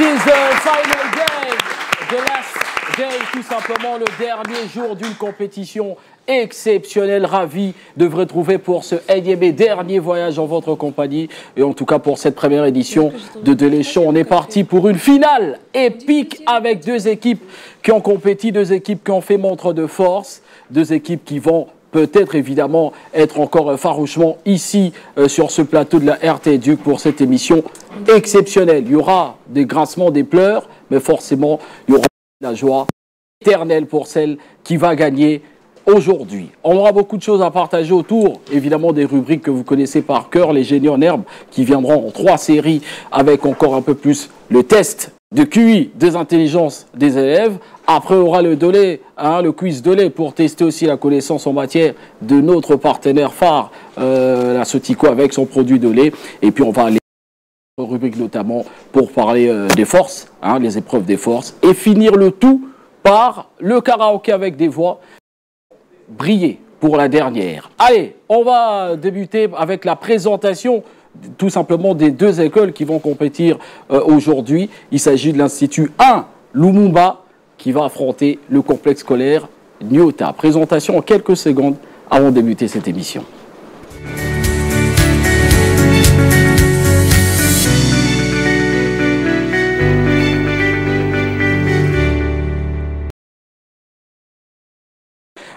is the final game, the last day, tout simplement le dernier jour d'une compétition exceptionnelle. Ravi de vous retrouver pour ce énième dernier voyage en votre compagnie. Et en tout cas pour cette première édition de Delay Show, on est parti pour une finale épique avec deux équipes qui ont compéti, deux équipes qui ont fait montre de force, deux équipes qui vont peut-être évidemment être encore farouchement ici sur ce plateau de la RT Duc pour cette émission exceptionnelle. Il y aura des grincements, des pleurs, mais forcément il y aura la joie éternelle pour celle qui va gagner aujourd'hui. On aura beaucoup de choses à partager autour, évidemment, des rubriques que vous connaissez par cœur, les génies en herbe qui viendront en 3 séries avec encore un peu plus le test de QI des intelligences des élèves. Après, on aura le Delay, le quiz Delay pour tester aussi la connaissance en matière de notre partenaire phare, la Sotico avec son produit Delay. Et puis, on va aller aux rubriques notamment pour parler des forces, les épreuves des forces. Et finir le tout par le karaoké avec des voix. Briller pour la dernière. Allez, on va débuter avec la présentation tout simplement des deux écoles qui vont compétir aujourd'hui. Il s'agit de l'Institut 1 Lumumba qui va affronter le complexe scolaire Nyota. Présentation en quelques secondes avant de débuter cette émission.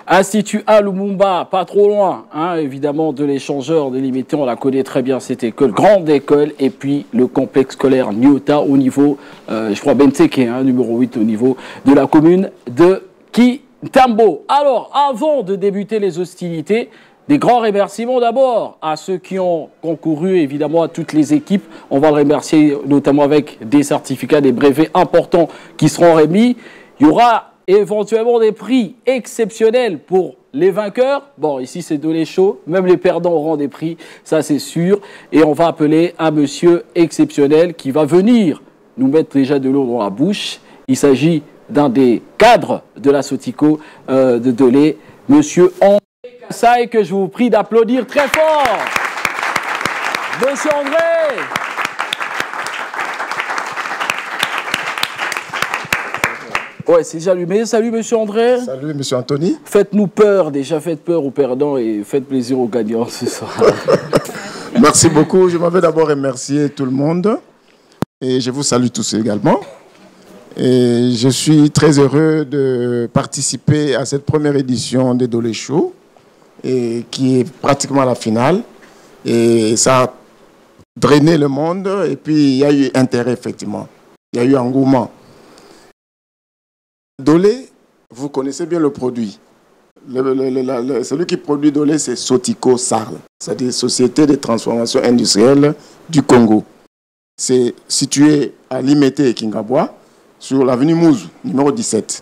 Institut 1 Lumumba, pas trop loin, évidemment, de l'échangeur délimité, on la connaît très bien cette école, grande école, et puis le complexe scolaire Nyota au niveau, je crois, Benteke, numéro 8 au niveau de la commune de Kintambo. Alors, avant de débuter les hostilités, des grands remerciements d'abord à ceux qui ont concouru, évidemment, à toutes les équipes. On va le remercier notamment avec des certificats, des brevets importants qui seront remis. Il y aura éventuellement des prix exceptionnels pour les vainqueurs. Bon, ici c'est Delay Show, même les perdants auront des prix, ça c'est sûr. Et on va appeler un monsieur exceptionnel qui va venir nous mettre déjà de l'eau dans la bouche. Il s'agit d'un des cadres de la Sotico de Delay, monsieur André Kassaï, que je vous prie d'applaudir très fort. Monsieur André! Ouais, c'est déjà allumé. Salut, monsieur André. Salut, monsieur Anthony. Faites-nous peur, déjà. Faites peur aux perdants et faites plaisir aux gagnants ce soir. Merci beaucoup. Je m'avais d'abord remercier tout le monde. Et je vous salue tous également. Et je suis très heureux de participer à cette première édition des Delay Show, et qui est pratiquement à la finale. Et ça a drainé le monde. Et puis, il y a eu intérêt, effectivement. Il y a eu engouement. Delay, vous connaissez bien le produit. Celui qui produit Delay, c'est Sotico Sarl, c'est-à-dire Société de transformation industrielle du Congo. C'est situé à Limete et Kingabois, sur l'avenue Mouzou, numéro 17.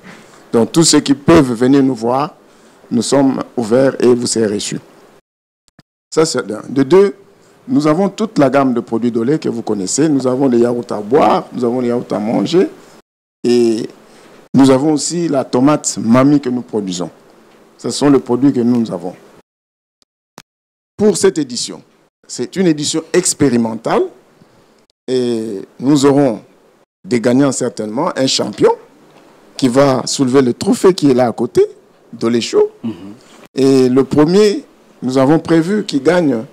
Donc tous ceux qui peuvent venir nous voir, nous sommes ouverts et vous serez reçus. Ça, c'est d'un. De deux, nous avons toute la gamme de produits Delay que vous connaissez. Nous avons des yaourts à boire, nous avons des yaourts à manger et nous avons aussi la tomate mamie que nous produisons. Ce sont les produits que nous avons. Pour cette édition, c'est une édition expérimentale et nous aurons des gagnants certainement, un champion qui va soulever le trophée qui est là à côté, Delay Show. Et le premier, nous avons prévu qu'il gagne,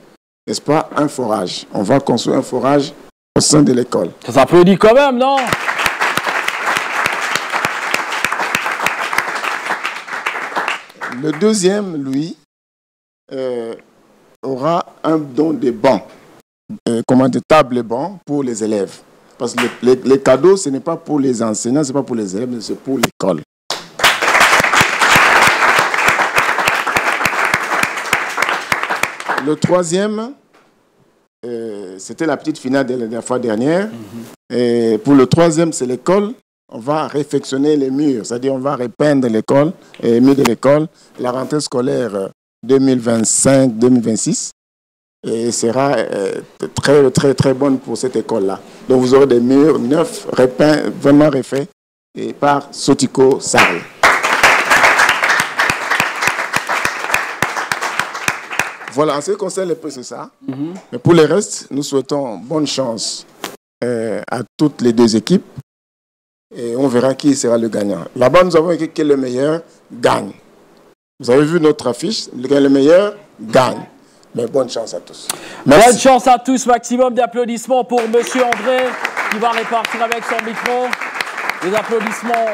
n'est-ce pas, un forage. On va construire un forage au sein de l'école. Ça s'applaudit quand même, non? Le deuxième, lui, aura un don de bancs, de tables et bancs pour les élèves. Parce que les cadeaux, ce n'est pas pour les enseignants, ce n'est pas pour les élèves, mais c'est pour l'école. Le troisième, c'était la petite finale de la fois dernière. Et pour le troisième, c'est l'école. On va réfectionner les murs, c'est-à-dire on va repeindre l'école, les murs de l'école. La rentrée scolaire 2025-2026 sera très, très, très bonne pour cette école-là. Donc vous aurez des murs neufs, repeints, vraiment refaits, et par Sotico Sarl. Voilà, en ce qui concerne les prix, c'est ça. Mais pour le reste, nous souhaitons bonne chance à toutes les deux équipes et on verra qui sera le gagnant. Là-bas, nous avons écrit que le meilleur gagne. Vous avez vu notre affiche, le meilleur gagne. Mais bonne chance à tous. Merci. Bonne chance à tous. Maximum d'applaudissements pour Monsieur André qui va répartir avec son micro. Des applaudissements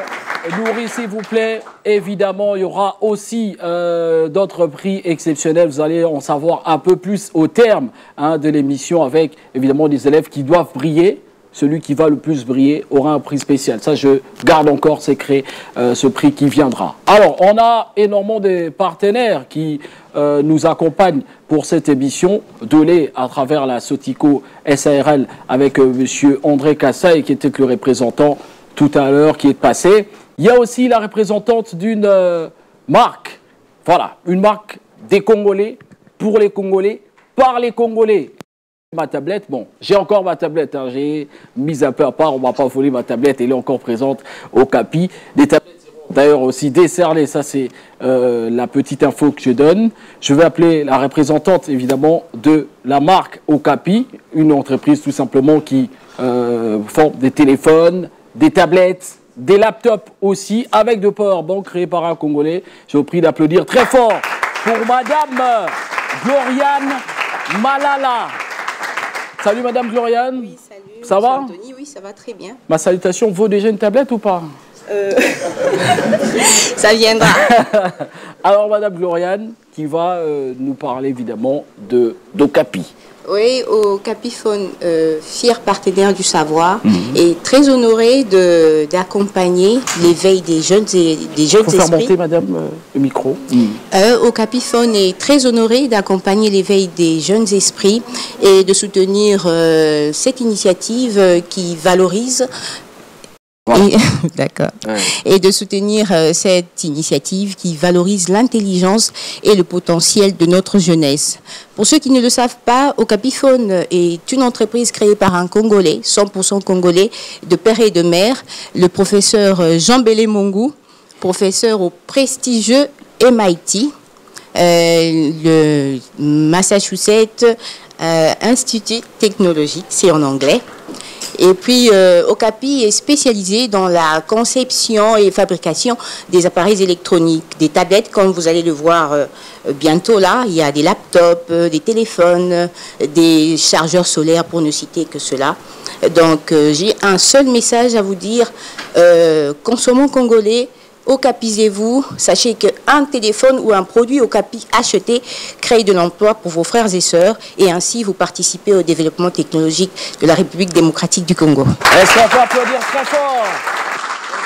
nourris, s'il vous plaît. Évidemment, il y aura aussi d'autres prix exceptionnels. Vous allez en savoir un peu plus au terme de l'émission avec, évidemment, des élèves qui doivent briller. Celui qui va le plus briller aura un prix spécial. Ça, je garde encore secret ce prix qui viendra. Alors, on a énormément de partenaires qui nous accompagnent pour cette émission. Dolé à travers la Sotico SARL avec monsieur André Kassaï qui était le représentant tout à l'heure qui est passé. Il y a aussi la représentante d'une marque. Voilà, une marque des Congolais, pour les Congolais, par les Congolais. Ma tablette, bon, j'ai encore ma tablette, j'ai mis un peu à part, on ne m'a pas volé ma tablette, elle est encore présente au CAPI. Des tablettes seront d'ailleurs aussi décernées, ça c'est la petite info que je donne. Je vais appeler la représentante évidemment de la marque Okapi, une entreprise tout simplement qui forme des téléphones, des tablettes, des laptops aussi, avec de powerbank créés par un Congolais. Je vous prie d'applaudir très fort pour Madame Gloriane Malala. Salut Madame Gloriane. Oui, salut. Ça va Anthony, oui, ça va très bien. Ma salutation vaut déjà une tablette ou pas Ça viendra. Alors Madame Gloriane qui va nous parler évidemment d'Okapi. Oui, Okapifone, fier partenaire du savoir, est très honoré d'accompagner l'éveil des jeunes esprits. Faut faire monter, Madame, le micro. Okapifone est très honoré d'accompagner l'éveil des jeunes esprits et de soutenir cette initiative qui valorise. D'accord. Ouais. Et de soutenir cette initiative qui valorise l'intelligence et le potentiel de notre jeunesse. Pour ceux qui ne le savent pas, Okapifone est une entreprise créée par un Congolais, 100% Congolais, de père et de mère, le professeur Jean Bélé Mongou, professeur au prestigieux MIT, le Massachusetts Institute technologique, c'est en anglais. Et puis, Okapi est spécialisé dans la conception et fabrication des appareils électroniques, des tablettes, comme vous allez le voir bientôt là. Il y a des laptops, des téléphones, des chargeurs solaires, pour ne citer que cela. Donc, j'ai un seul message à vous dire. Consommons congolais. Okapisez-vous, sachez qu'un téléphone ou un produit Okapi acheté crée de l'emploi pour vos frères et sœurs et ainsi vous participez au développement technologique de la République démocratique du Congo. Est-ce qu'on peut applaudir très fort?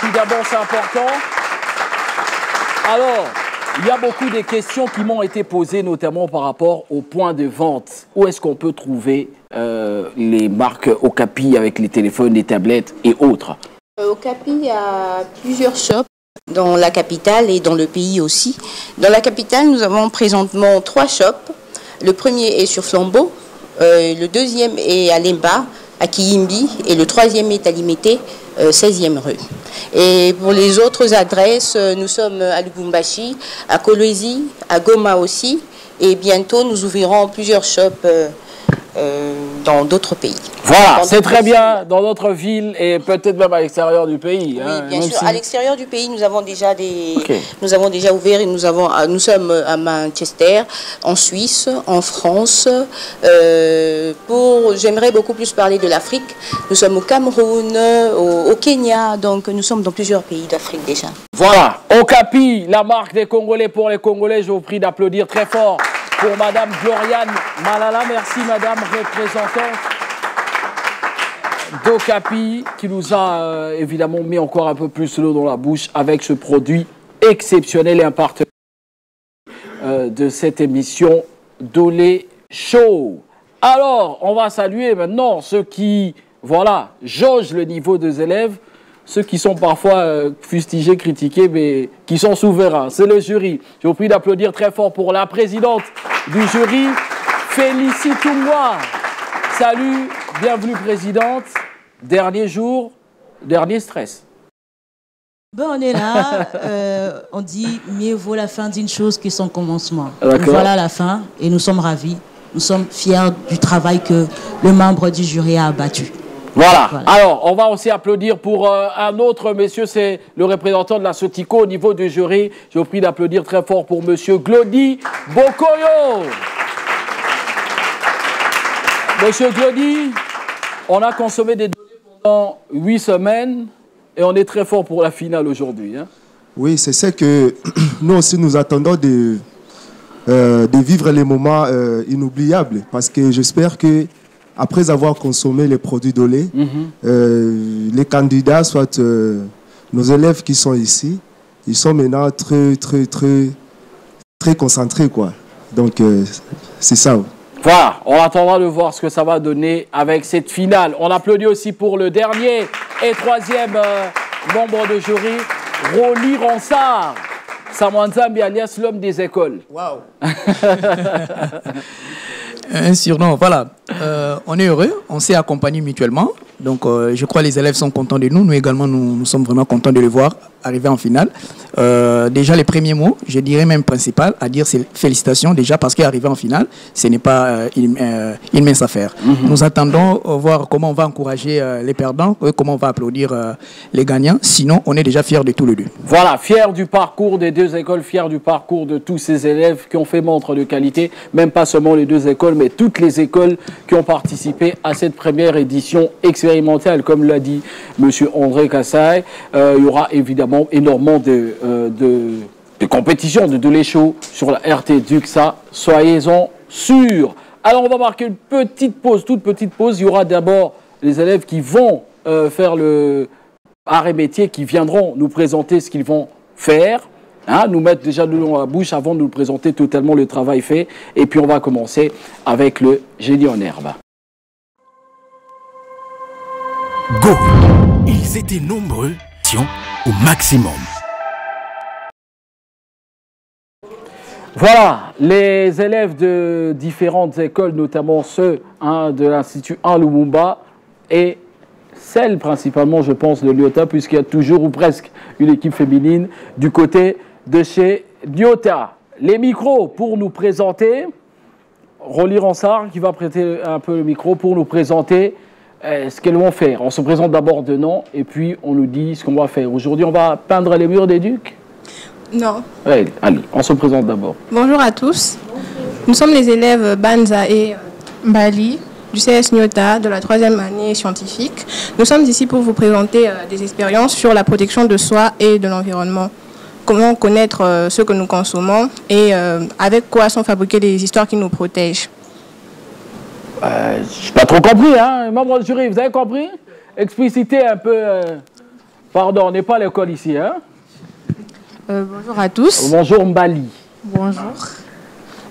Tout d'abord, c'est important. Alors, il y a beaucoup de questions qui m'ont été posées, notamment par rapport au point de vente. Où est-ce qu'on peut trouver les marques Okapi avec les téléphones, les tablettes et autres? Okapi a plusieurs shops dans la capitale et dans le pays aussi. Dans la capitale, nous avons présentement 3 shops. Le premier est sur Flambeau, le deuxième est à Lemba, à Kiyimbi, et le troisième est à Limité, 16e rue. Et pour les autres adresses, nous sommes à Lubumbashi, à Kolwezi, à Goma aussi, et bientôt nous ouvrirons plusieurs shops dans d'autres pays. Voilà, c'est très bien, dans d'autres villes et peut-être même à l'extérieur du pays. Oui, bien sûr. Si... À l'extérieur du pays, nous avons déjà nous avons déjà ouvert et nous sommes à Manchester, en Suisse, en France. J'aimerais beaucoup plus parler de l'Afrique. Nous sommes au Cameroun, au Kenya, donc nous sommes dans plusieurs pays d'Afrique déjà. Voilà, Okapi, la marque des Congolais pour les Congolais. Je vous prie d'applaudir très fort pour Madame Gloriane Malala. Merci Madame représentante d'Okapi qui nous a évidemment mis encore un peu plus l'eau dans la bouche avec ce produit exceptionnel et un partenaire de cette émission Dolé Show. Alors, on va saluer maintenant ceux qui, voilà, jaugent le niveau des élèves, ceux qui sont parfois fustigés, critiqués, mais qui sont souverains. C'est le jury. Je vous prie d'applaudir très fort pour la présidente du jury, Félicitez-moi. Salut, bienvenue présidente. Dernier jour, dernier stress. Ben, on est là, on dit mieux vaut la fin d'une chose que son commencement. Voilà la fin et nous sommes ravis. Nous sommes fiers du travail que le membre du jury a abattu. Voilà. Alors, on va aussi applaudir pour un autre monsieur, c'est le représentant de la Sotico au niveau du jury. Je vous prie d'applaudir très fort pour monsieur Glody Bokoyo. Monsieur Glody, on a consommé des données pendant 8 semaines et on est très fort pour la finale aujourd'hui. Hein? Oui, c'est ça que nous aussi nous attendons de vivre les moments inoubliables parce que j'espère que après avoir consommé les produits de lait, les candidats, soit nos élèves qui sont ici, ils sont maintenant très concentrés, quoi. Donc, c'est ça. Voilà, on attendra de voir ce que ça va donner avec cette finale. On applaudit aussi pour le dernier et troisième membre de jury, Rolly Ronsard. Samanzambi alias l'homme des écoles. Waouh. Un surnom, voilà. On est heureux, on s'est accompagnés mutuellement. Donc, je crois que les élèves sont contents de nous. Nous également, nous sommes vraiment contents de les voir arriver en finale. Déjà, les premiers mots, je dirais même principal, à dire c'est félicitations déjà parce qu'arriver en finale, ce n'est pas une mince affaire. Nous attendons voir comment on va encourager les perdants, comment on va applaudir les gagnants. Sinon, on est déjà fiers de tous les deux. Voilà, fiers du parcours des deux écoles, fiers du parcours de tous ces élèves qui ont fait montre de qualité, même pas seulement les deux écoles, mais toutes les écoles qui ont participé à cette première édition expérimentale. Comme l'a dit M. André Kassaï, il y aura évidemment énormément de compétitions, de lait chaud sur la RT Duxa. Soyez-en sûrs. Alors, on va marquer une petite pause, toute petite pause. Il y aura d'abord les élèves qui vont faire le arrêt métier, qui viendront nous présenter ce qu'ils vont faire. Hein, nous mettre déjà de l'eau dans la bouche avant de nous présenter totalement le travail fait. Et puis, on va commencer avec le génie en herbe. Go! Ils étaient nombreux, au maximum. Voilà, les élèves de différentes écoles, notamment ceux de l'Institut 1 Lumumba et celle principalement, je pense, de Lyota, puisqu'il y a toujours ou presque une équipe féminine du côté de chez Lyota. Les micros pour nous présenter, Rolly Ronsard qui va prêter un peu le micro pour nous présenter ce qu'elles vont faire. On se présente d'abord de nom et puis on nous dit ce qu'on va faire. Aujourd'hui, on va peindre les murs des Ducs? Non. Ouais, allez, on se présente d'abord. Bonjour à tous. Nous sommes les élèves Banza et Bali du CS Nyota de la 3e année scientifique. Nous sommes ici pour vous présenter des expériences sur la protection de soi et de l'environnement. Comment connaître ce que nous consommons et avec quoi sont fabriquées les histoires qui nous protègent. Je n'ai pas trop compris, hein, membre du jury, vous avez compris? Explicitez un peu. Pardon, on n'est pas à l'école ici, hein? Bonjour à tous. Bonjour Mbali. Bonjour.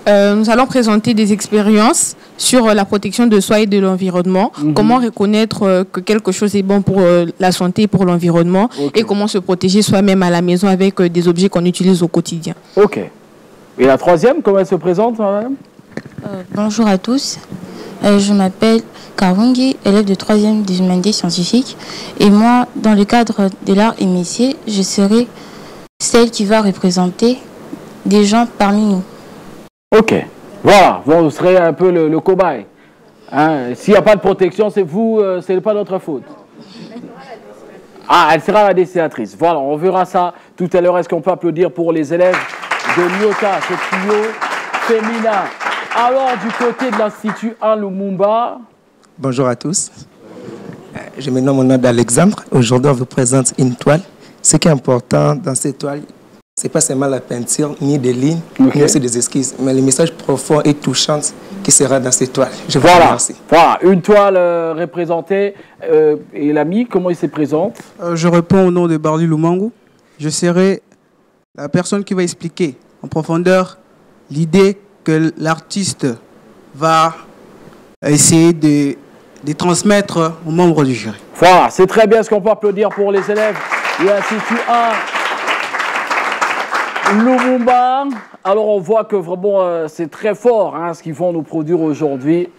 Nous allons présenter des expériences sur la protection de soi et de l'environnement. Comment reconnaître que quelque chose est bon pour la santé et pour l'environnement. Et comment se protéger soi-même à la maison avec des objets qu'on utilise au quotidien. Ok. Et la troisième, comment elle se présente, madame? Bonjour à tous. Je m'appelle Karungi, élève de 3e des humanités scientifiques. Et moi, dans le cadre de l'art et métier, je serai celle qui va représenter des gens parmi nous. Ok. Voilà, vous serez un peu le cobaye. Hein? S'il n'y a pas de protection, c'est vous, ce n'est pas notre faute. Ah, elle sera la dessinatrice. Voilà, on verra ça tout à l'heure. Est-ce qu'on peut applaudir pour les élèves de Nyota, ce trio féminin? Alors, du côté de l'Institut 1 Lumumba. Bonjour à tous. Je me nomme au nom d'Alexandre. Aujourd'hui, on vous présente une toile. Ce qui est important dans cette toile, ce n'est pas seulement la peinture, ni des lignes, ni aussi des esquisses, mais le message profond et touchant qui sera dans cette toile. Je vous remercie. Voilà, une toile représentée. Et l'ami, comment il se présente? Je réponds au nom de Bardi Lumangu. Je serai la personne qui va expliquer en profondeur l'idée que l'artiste va essayer de transmettre aux membres du jury. Voilà, c'est très bien. Ce qu'on peut applaudir pour les élèves de l'Institut 1 Lumumba. Alors on voit que vraiment c'est très fort ce qu'ils vont nous produire aujourd'hui.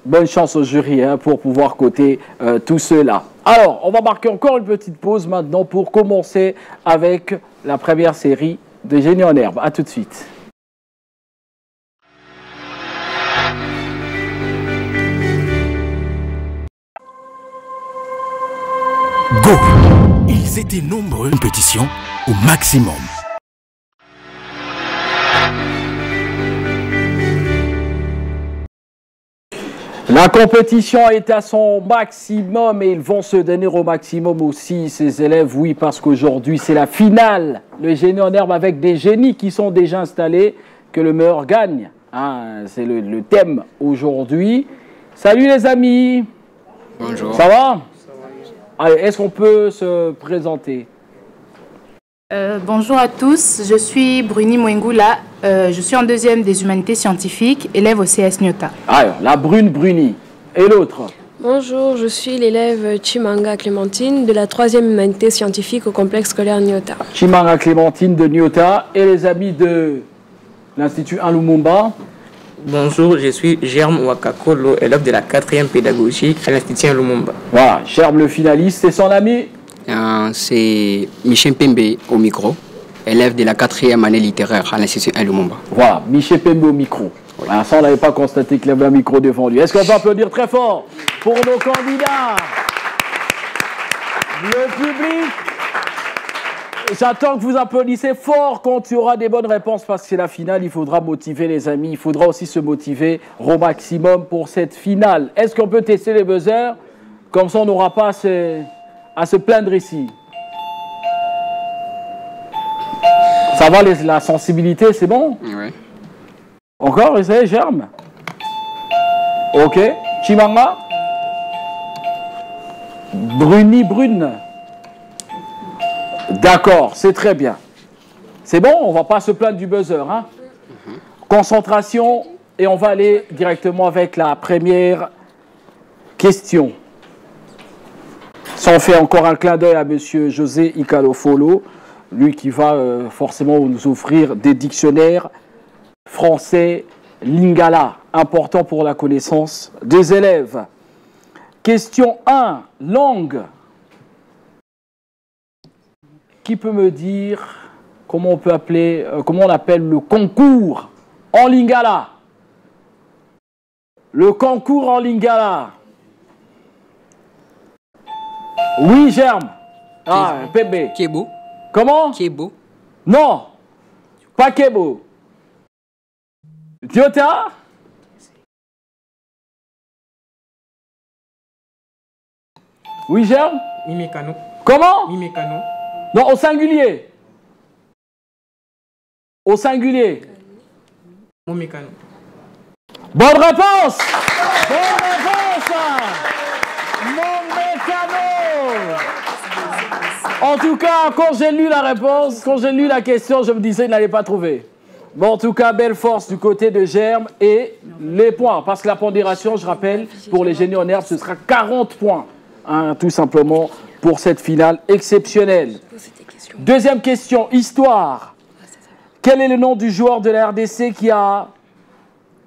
Bonne chance au jury pour pouvoir coter tout cela. Alors on va marquer encore une petite pause maintenant pour commencer avec la première série de Génie en herbe. A tout de suite. innovation au maximum. La compétition est à son maximum et ils vont se donner au maximum aussi, ces élèves. Oui, parce qu'aujourd'hui, c'est la finale. Le génie en herbe avec des génies qui sont déjà installés, que le meilleur gagne. Hein, c'est le thème aujourd'hui. Salut les amis. Bonjour. Ça va? Allez, est-ce qu'on peut se présenter? Bonjour à tous, je suis Bruni Mwengula, je suis en deuxième des humanités scientifiques, élève au CS Nyota. Alors, la Bruni. Et l'autre? Bonjour, je suis l'élève Chimanga Clémentine de la 3e humanité scientifique au complexe scolaire Nyota. Chimanga Clémentine de Nyota et les amis de l'Institut 1 Lumumba. Bonjour, je suis Germe Wakakolo, élève de la 4e pédagogie à l'Institut 1 Lumumba. Voilà, Germe le finaliste et son ami. C'est Michel Pembe au micro, élève de la 4e année littéraire à l'Institut 1 Lumumba. Voilà, Michel Pembe au micro. Voilà, ça, on n'avait pas constaté qu'il avait un micro devant lui. Est-ce qu'on peut applaudir très fort pour nos candidats? Le public, j'attends que vous applaudissez fort quand il y aura des bonnes réponses parce que c'est la finale. Il faudra motiver les amis. Il faudra aussi se motiver au maximum pour cette finale. Est-ce qu'on peut tester les buzzers? Comme ça, on n'aura pas à se plaindre ici. Ça va, la sensibilité, c'est bon? Oui. Encore, essayez, Germe. Ok. Chimanga. Brune. D'accord, c'est très bien. C'est bon, on ne va pas se plaindre du buzzer. Hein? Concentration, et on va aller directement avec la première question. Ça, on fait encore un clin d'œil à M. José Ikalofolo, lui qui va forcément nous offrir des dictionnaires français Lingala, important pour la connaissance des élèves. Question 1, langue. Qui peut me dire comment on appelle le concours en Lingala? Le concours en Lingala. Oui, Germe. Ah, Pébé. Kebo. Comment? Kebo. Non, pas Kebo. Nyota? Oui, Germe? Mimekano. Comment? Mimekano. Non, au singulier. Au singulier. Momekano. Bonne réponse! Bonne réponse! Momekano! En tout cas, quand j'ai lu la réponse, quand j'ai lu la question, je me disais qu'il n'allait pas trouver. Bon, en tout cas, belle force du côté de Germe et les points. Parce que la pondération, je rappelle, pour les génies en herbe, ce sera 40 points. Hein, tout simplement pour cette finale exceptionnelle. Deuxième question, histoire. Quel est le nom du joueur de la RDC qui a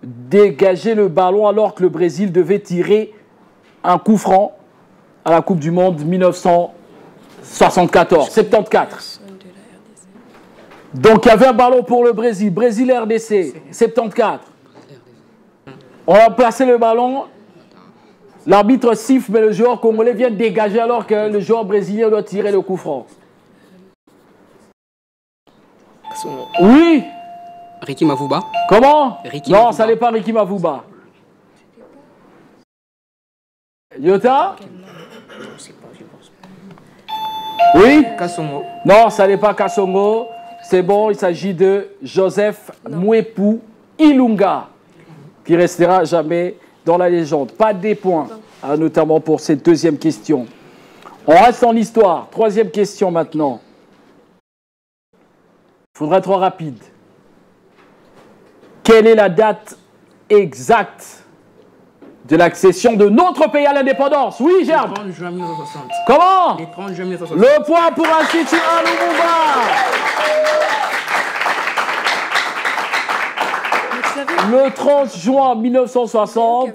dégagé le ballon alors que le Brésil devait tirer un coup franc à la Coupe du Monde 1974? Donc il y avait un ballon pour le Brésil, Brésil-RDC, 74. On a placé le ballon, l'arbitre siffle, mais le joueur congolais vient de dégager alors que le joueur brésilien doit tirer le coup franc. Oui. Ricky Mavouba. Comment? Ricky Non, Mavouba. ça n'est pas Ricky Mavouba. Nyota? Oui? Kassongo. Non, ça n'est pas Kassongo. C'est bon, il s'agit de Joseph Mwepu Ilunga, qui restera jamais dans la légende. Pas des points, hein, notamment pour cette deuxième question. On reste en histoire. Troisième question maintenant. Il faudra être rapide. Quelle est la date exacte de l'accession de notre pays à l'indépendance? Oui, Germe. Le 30 juin 1960. Comment? Le 30 juin 1960. Le point pour Institut 1 Lumumba. Le 30 juin 1960,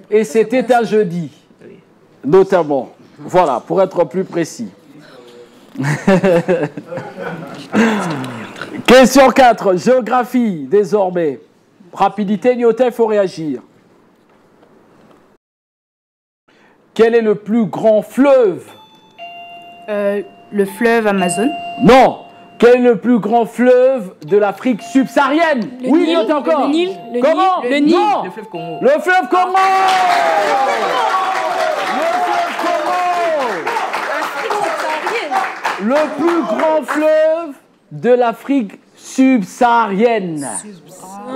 et c'était un jeudi, notamment. Voilà, pour être plus précis. Question 4, géographie, désormais. Rapidité, Nyota, il faut réagir. Quel est le plus grand fleuve Le fleuve Amazon. Non. Quel est le plus grand fleuve de l'Afrique subsaharienne? Oui, il y a encore. Le Nil. Comment? Le Nil. Non. Le fleuve Congo. Le fleuve Congo. Le plus grand fleuve de l'Afrique subsaharienne.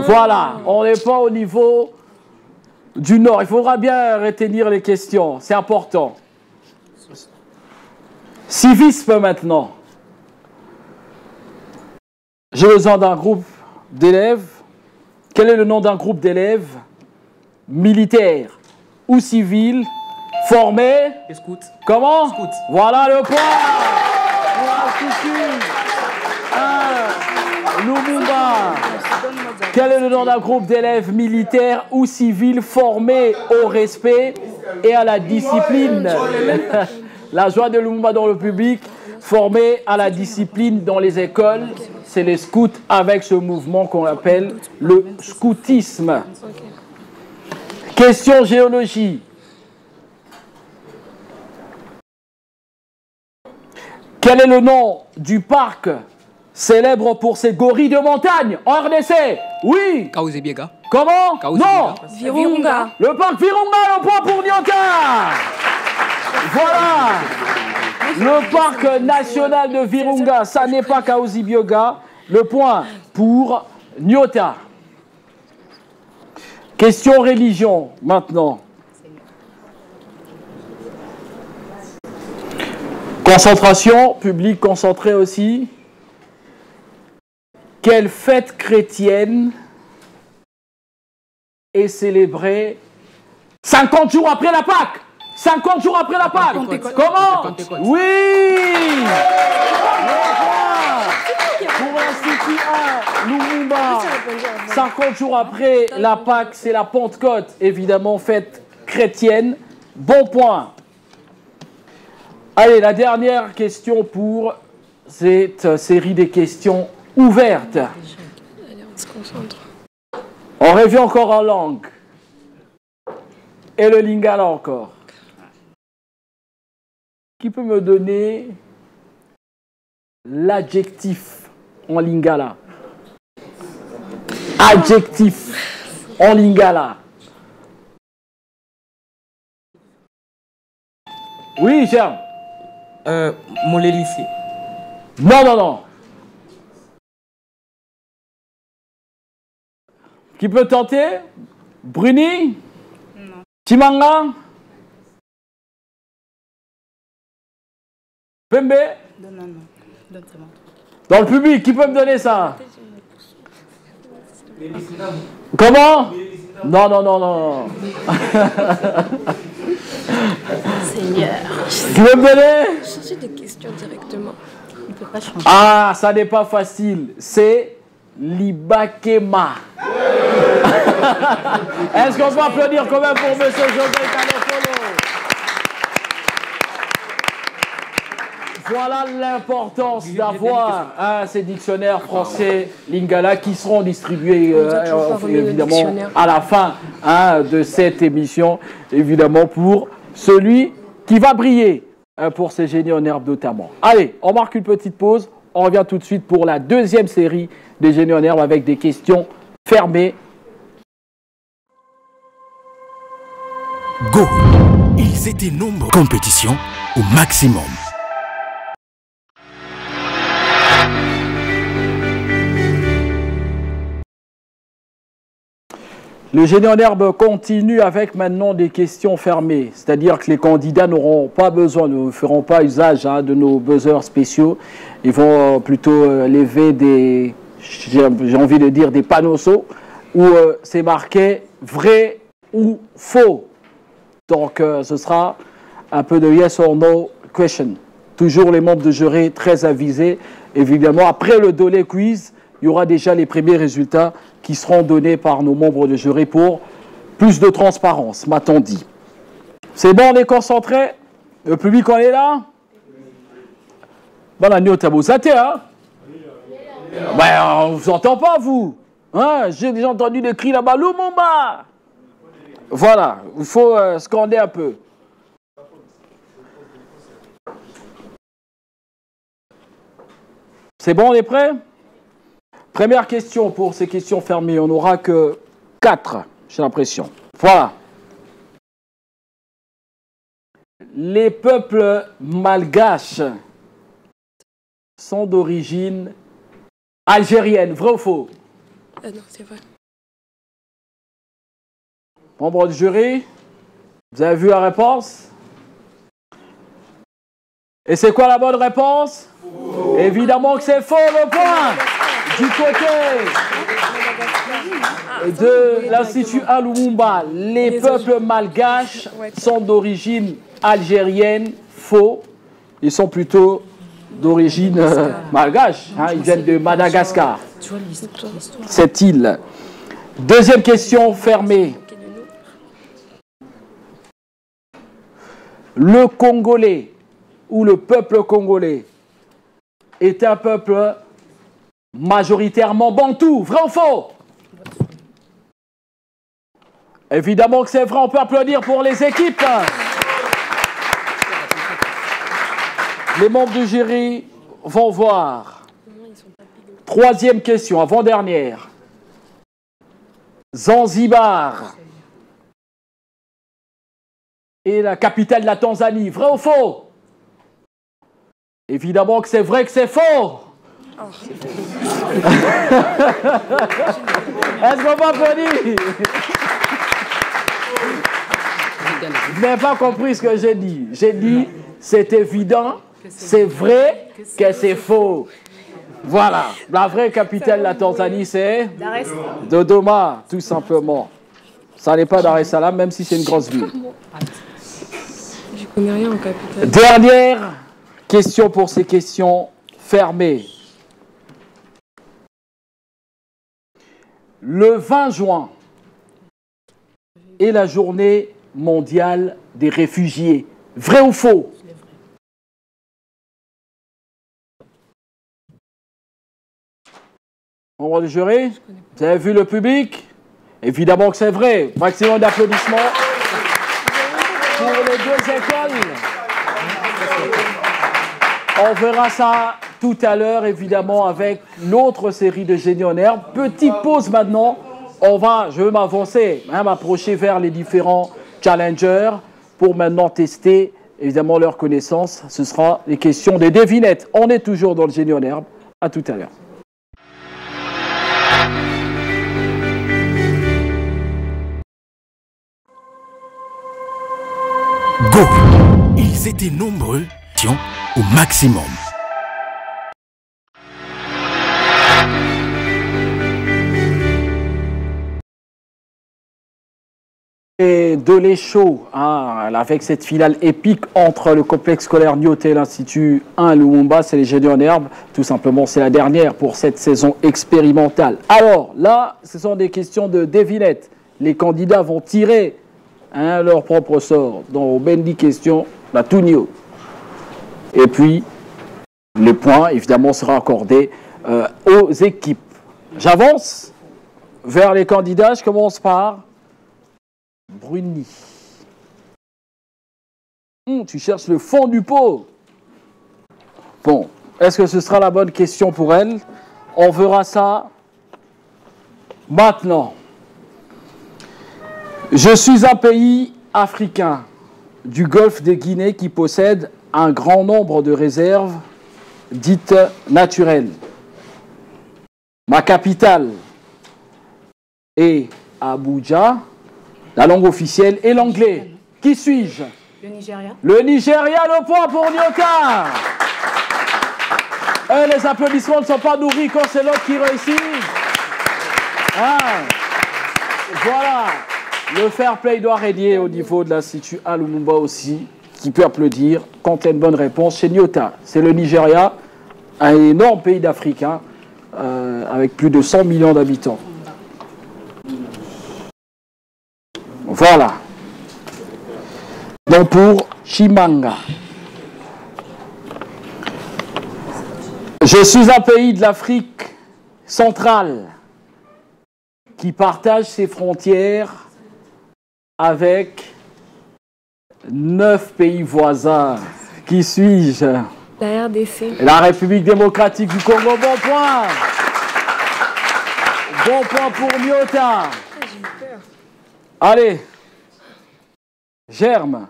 Voilà, on n'est pas au niveau du Nord. Il faudra bien retenir les questions, c'est important. Civisme maintenant. J'ai besoin d'un groupe d'élèves. Quel est le nom d'un groupe d'élèves militaires ou civils formés? Les scouts. Comment? Scouts. Voilà le point. Lumumba. Quel est le nom d'un groupe d'élèves militaires ou civils formés au respect et à la discipline? La joie de Lumumba dans le public, formés à la discipline dans les écoles, c'est les scouts avec ce mouvement qu'on appelle le scoutisme. Question géologie. Quel est le nom du parc célèbre pour ses gorilles de montagne en RDC? Oui. Kaouzi-Biega. Comment? Non. Virunga. Le parc Virunga, le point pour Nyota. Voilà. Le parc national de Virunga, ça n'est pas Kaouzi-Biega. Le point pour Nyota. Question religion maintenant. Concentration, public concentré aussi. Quelle fête chrétienne est célébrée 50 jours après la Pâque? 50 jours après la Pâque. Comment? Oui. Pour l'Institut 1, Lumumba, 50 jours après la Pâque, c'est la Pentecôte, évidemment, fête chrétienne. Bon point. Allez, la dernière question pour cette série des questions ouvertes. On se concentre. On revient encore en langue. Et le lingala encore. Qui peut me donner l'adjectif en lingala? Adjectif en lingala. Oui, Germe. Molélissi. Non, non, non. Qui peut tenter? Bruni? Non. Chimanga? Pembe? Non, non, non. Donne-moi. Dans le public, qui peut me donner ça? Comment? Non, non, non, non. Seigneur. Qui veut me donner? Changer des questions directement. Il ne peut pas changer. Ah, ça n'est pas facile. C'est Libakema. Est-ce qu'on peut applaudir quand même pour M. José Kalefolo? Voilà l'importance d'avoir ces dictionnaires français Lingala qui seront distribués évidemment à la fin de cette émission, évidemment pour celui qui va briller pour ces génies en herbe notamment. Allez, on marque une petite pause. On revient tout de suite pour la deuxième série des génies en herbe avec des questions fermées. Go! Ils étaient nombreux. Compétition au maximum. Le génie en herbe continue avec maintenant des questions fermées. C'est-à-dire que les candidats n'auront pas besoin, ne feront pas usage de nos buzzers spéciaux. Ils vont plutôt lever des, j'ai envie de dire, des panneaux où c'est marqué vrai ou faux. Donc ce sera un peu de yes or no question. Toujours les membres de jury très avisés. Évidemment, après le Dolé quiz, il y aura déjà les premiers résultats qui seront donnés par nos membres de jury pour plus de transparence, m'a-t-on dit. C'est bon, on est concentré? Le public, on est là? Bon, la Nyota Bozate, hein? Ben, on ne vous entend pas, vous. Hein? J'ai déjà entendu des cris là-bas, Lumumba! Voilà, il faut scander un peu. C'est bon, on est prêts? Première question pour ces questions fermées. On n'aura que 4, j'ai l'impression. Voilà. Les peuples malgaches sont d'origine algérienne. Vrai ou faux? Non, c'est vrai. Membre du jury, vous avez vu la réponse? Et c'est quoi la bonne réponse? Évidemment que c'est faux, le point du côté de l'Institut Lumumba. Les peuples malgaches sont d'origine algérienne. Faux. Ils sont plutôt d'origine malgache. Hein, ils viennent de Madagascar. Cette île. Deuxième question fermée. Le Congolais ou le peuple congolais est un peuple majoritairement bantou. Vrai ou faux? Évidemment que c'est vrai, on peut applaudir pour les équipes. Les membres du jury vont voir. Troisième question, avant-dernière. Zanzibar est la capitale de la Tanzanie. Vrai ou faux? Évidemment que c'est vrai, que c'est faux. Est-ce qu'on va applaudir? Vous n'avez pas compris ce que j'ai dit. J'ai dit, c'est évident, c'est vrai, que c'est faux. Voilà. La vraie capitale de la Tanzanie, c'est Dodoma, tout simplement. Ça n'est pas Dar es Salaam, même si c'est une grosse ville. Je connais rien en capitale. Dernière question pour ces questions fermées. Le 20 juin est la journée mondiale des réfugiés. Vrai ou faux? Membre du jury, vous avez vu le public? Évidemment que c'est vrai. Maximum d'applaudissements pour les deux écoles. On verra ça tout à l'heure, évidemment, avec l'autre série de Génie en herbe. Petite pause maintenant. Je vais m'avancer, m'approcher vers les différents challengers pour maintenant tester, évidemment, leurs connaissances. Ce sera les questions des devinettes. On est toujours dans le Génie en herbe. À tout à l'heure. Go! Ils étaient nombreux, au maximum. Et de l'échaud, avec cette finale épique entre le complexe scolaire Nyoté et l'Institut 1 Lumumba, c'est les Génies en herbe. Tout simplement, c'est la dernière pour cette saison expérimentale. Alors là, ce sont des questions de devinettes. Les candidats vont tirer leur propre sort. Dans Bendi question, la Tunio. Et puis, les points, évidemment, seront accordés aux équipes. J'avance vers les candidats. Je commence par Bruni. Tu cherches le fond du pot. Bon, est-ce que ce sera la bonne question pour elle? On verra ça maintenant. Je suis un pays africain du golfe de Guinée qui possède un grand nombre de réserves dites naturelles. Ma capitale est Abuja. La langue officielle est l'anglais. Qui suis-je? Le Nigeria. Le Nigeria, le point pour Nyota. Les applaudissements ne sont pas nourris quand c'est l'autre qui réussit. Voilà. Le fair play doit régner au niveau de l'Institut Lumumba aussi, qui peut applaudir quand il y a une bonne réponse chez Nyota. C'est le Nigeria, un énorme pays d'Afrique, avec plus de 100 millions d'habitants. Voilà. Donc pour Chimanga. Je suis un pays de l'Afrique centrale qui partage ses frontières avec 9 pays voisins. Qui suis-je? La RDC. La République démocratique du Congo, bon point. Bon point pour Myota. J'ai eu peur. Allez. Germe.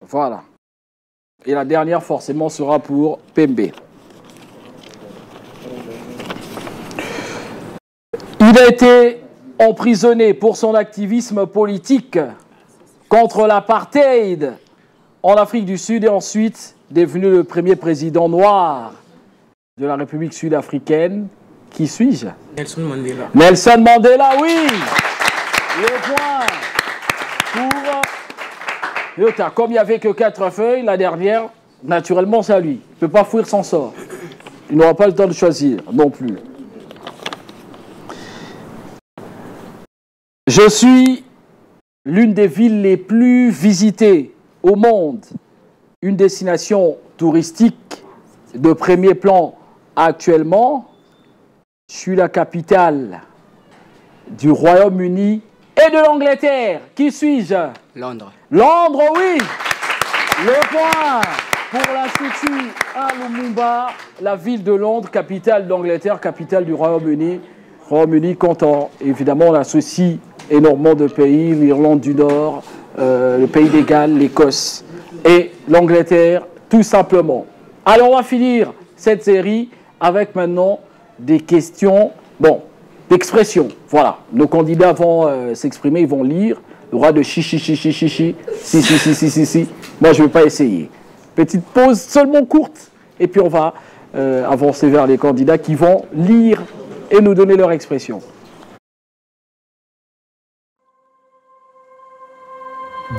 Voilà. Et la dernière, forcément, sera pour Pembe. Il a été emprisonné pour son activisme politique contre l'apartheid en Afrique du Sud et ensuite devenu le premier président noir de la République sud-africaine. Qui suis-je? Nelson Mandela. Nelson Mandela, oui. Le point pour Myota. Comme il n'y avait que 4 feuilles, la dernière, naturellement, c'est à lui. Il ne peut pas fuir son sort. Il n'aura pas le temps de choisir non plus. Je suis l'une des villes les plus visitées au monde. Une destination touristique de premier plan actuellement. Je suis la capitale du Royaume-Uni et de l'Angleterre. Qui suis-je? Londres. Londres, oui. Le point pour l'Institut Lumumba, la ville de Londres, capitale d'Angleterre, capitale du Royaume-Uni. Royaume-Uni comptant, évidemment, on associe énormément de pays, l'Irlande du Nord, le Pays de Galles, l'Écosse et l'Angleterre, tout simplement. Alors, on va finir cette série avec maintenant des questions, d'expression. Voilà, nos candidats vont s'exprimer, ils vont lire. Il y aura de chichi, chichi, chichi, si. Moi, je ne vais pas essayer. Petite pause seulement courte, et puis on va avancer vers les candidats qui vont lire et nous donner leur expression.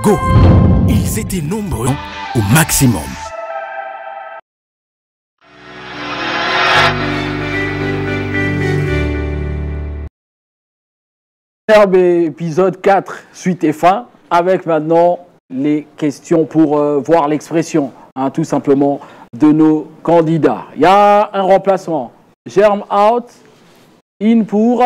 Go! Ils étaient nombreux au maximum. Épisode 4, suite et fin, avec maintenant les questions pour voir l'expression, tout simplement, de nos candidats. Il y a un remplacement. Germe out, in pour...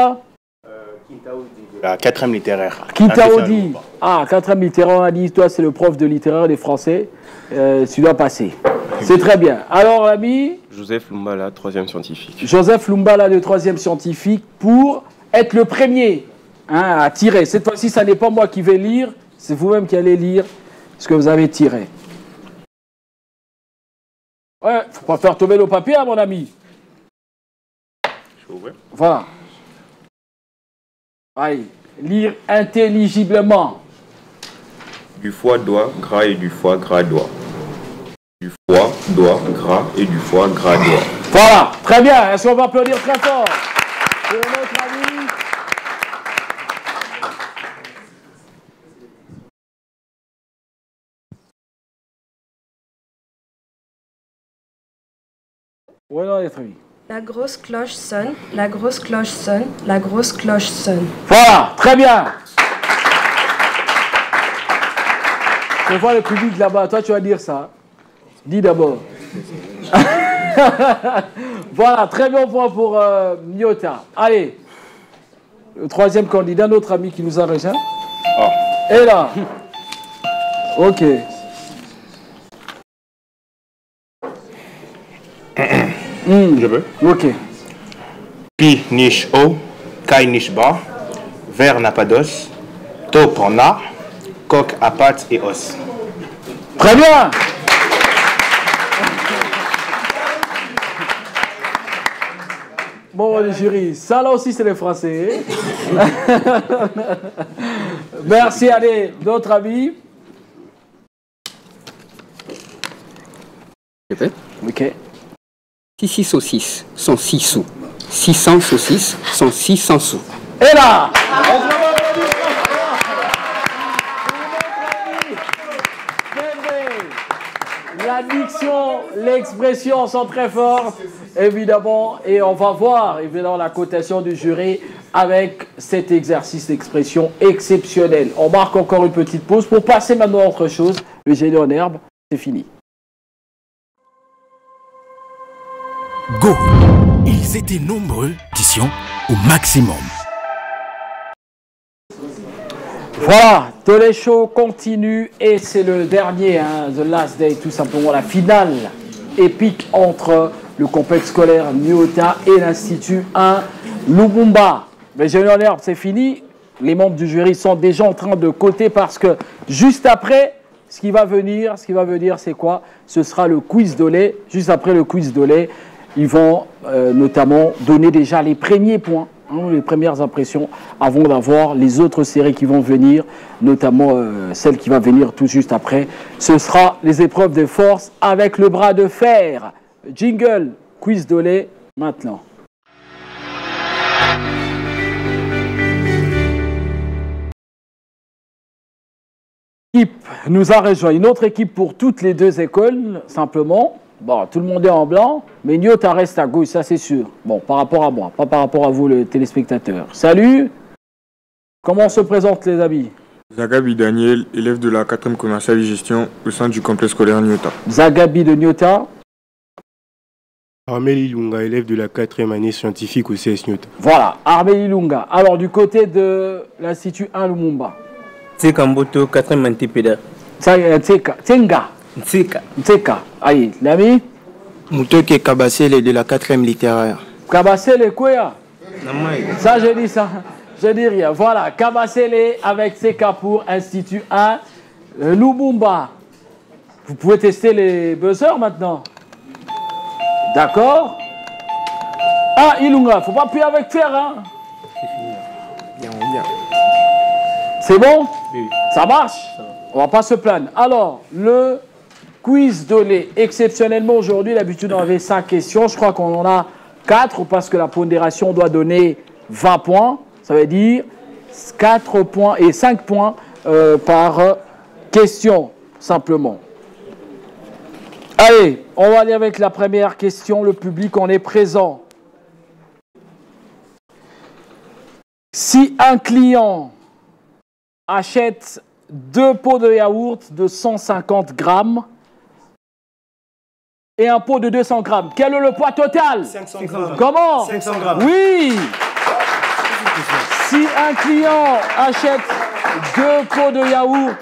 La 4e littéraire. Kintaodi. Ah, 4e littéraire, on a dit, toi c'est le prof de littéraire des Français, tu dois passer. C'est très bien. Alors l'ami... Joseph Lumbala, 3e scientifique. Joseph Lumbala, le 3e scientifique, pour être le premier à tirer. Cette fois-ci, ce n'est pas moi qui vais lire, c'est vous-même qui allez lire ce que vous avez tiré. Ouais, faut pas faire tomber le papier, hein, mon ami. Je vais ouvrir. Voilà. Allez, lire intelligiblement. Du foie, doigt, gras et du foie, gras, doigt. Du foie, doigt, gras et du foie, gras, doigt. Voilà, très bien. Est-ce qu'on va applaudir très fort pour notre ami? Ouais, non, les amis. La grosse cloche sonne, la grosse cloche sonne, la grosse cloche sonne. Voilà, très bien. Je vois le public là-bas. Toi, tu vas dire ça. Dis d'abord. Voilà, très bon point pour Myota. Allez, le 3e candidat, notre ami qui nous a rejoint. Oh. Et là. Ok. Je veux. Ok. Pi niche haut, kai niche bas, ver n'a pas d'os, taupe en a, coq à pattes et os. Très bien. Bon, les jurys, ça là aussi c'est les Français. Merci, allez, d'autres amis. Ok. 6 saucisses sont 6 sous. 600 saucisses sont 600 sous. Et là, la diction, l'expression sont très fortes, évidemment, et on va voir, évidemment, la cotation du jury avec cet exercice d'expression exceptionnel. On marque encore une petite pause pour passer maintenant à autre chose. Le génie en herbe, c'est fini. Go! Ils étaient nombreux, diction au maximum. Voilà, Dolé Show continue et c'est le dernier, hein, The Last Day, tout simplement la finale épique entre le complexe scolaire Nyota et l'Institut 1 Lumumba. Mais je n'en ai, c'est fini. Les membres du jury sont déjà en train de coter parce que juste après, ce qui va venir, c'est quoi? Ce sera le quiz Dolé. Juste après le quiz Dolé, ils vont notamment donner déjà les premiers points, hein, les premières impressions, avant d'avoir les autres séries qui vont venir, notamment celle qui va venir tout juste après. Ce sera les épreuves de force avec le bras de fer. Jingle, quiz Dolé, maintenant. Nous a rejoint une autre équipe pour toutes les deux écoles, simplement. Bon, tout le monde est en blanc, mais Nyota reste à gauche, ça c'est sûr. Bon, par rapport à moi, pas par rapport à vous, les téléspectateurs. Salut! Comment on se présente, les amis? Zagabi Daniel, élève de la 4e commerciale et gestion au sein du complexe scolaire Nyota. Zagabi de Nyota. Armélie Lunga, élève de la 4e année scientifique au CS Nyota. Voilà, Armélie Lunga. Alors, du côté de l'Institut 1 Lumumba. Tseka Mboto, 4e année péda. Tsenga. Tseka. Aïe, l'ami? Moutoke Kabasele de la 4e littéraire. Kabasele quoi? Ça, je dis ça. Je dis rien. Voilà, Kabasele avec Tseka pour Institut 1 Lumumba. Vous pouvez tester les buzzers maintenant. D'accord? Ah, Ilunga, faut pas appuyer avec fer, hein? C'est bon? Oui. Ça marche? On va pas se plaindre. Alors, le quiz Dolé, exceptionnellement aujourd'hui, d'habitude on avait 5 questions. Je crois qu'on en a 4 parce que la pondération doit donner 20 points. Ça veut dire 4 points et 5 points par question, simplement. Allez, on va aller avec la première question. Le public en est présent. Si un client achète 2 pots de yaourt de 150 grammes et un pot de 200 grammes, quel est le poids total? 500 grammes. Comment? 500 grammes. Oui. Si un client achète 2 pots de yaourt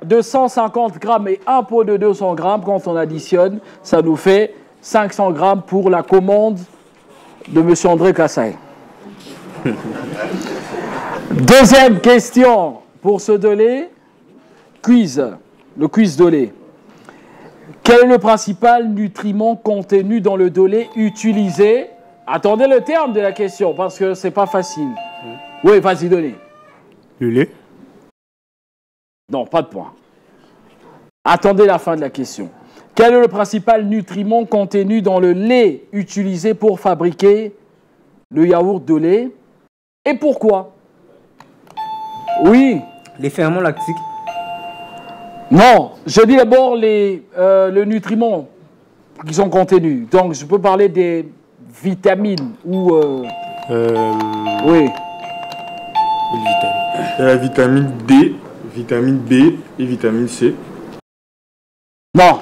de 150 grammes et un pot de 200 grammes, quand on additionne, ça nous fait 500 grammes pour la commande de M. André Kassai. Deuxième question pour ce Dolé. Quiz. Le quiz Dolé. Quel est le principal nutriment contenu dans le Dolé utilisé? Attendez le terme de la question parce que c'est pas facile. Oui, vas-y, Dolé. Le lait? Non, pas de point. Attendez la fin de la question. Quel est le principal nutriment contenu dans le lait utilisé pour fabriquer le yaourt Dolé? Et pourquoi? Oui. Les ferments lactiques. Non, je dis d'abord le nutriment qui sont contenus. Donc, je peux parler des vitamines ou... Oui. Il y a la vitamine D, vitamine B et vitamine C. Non.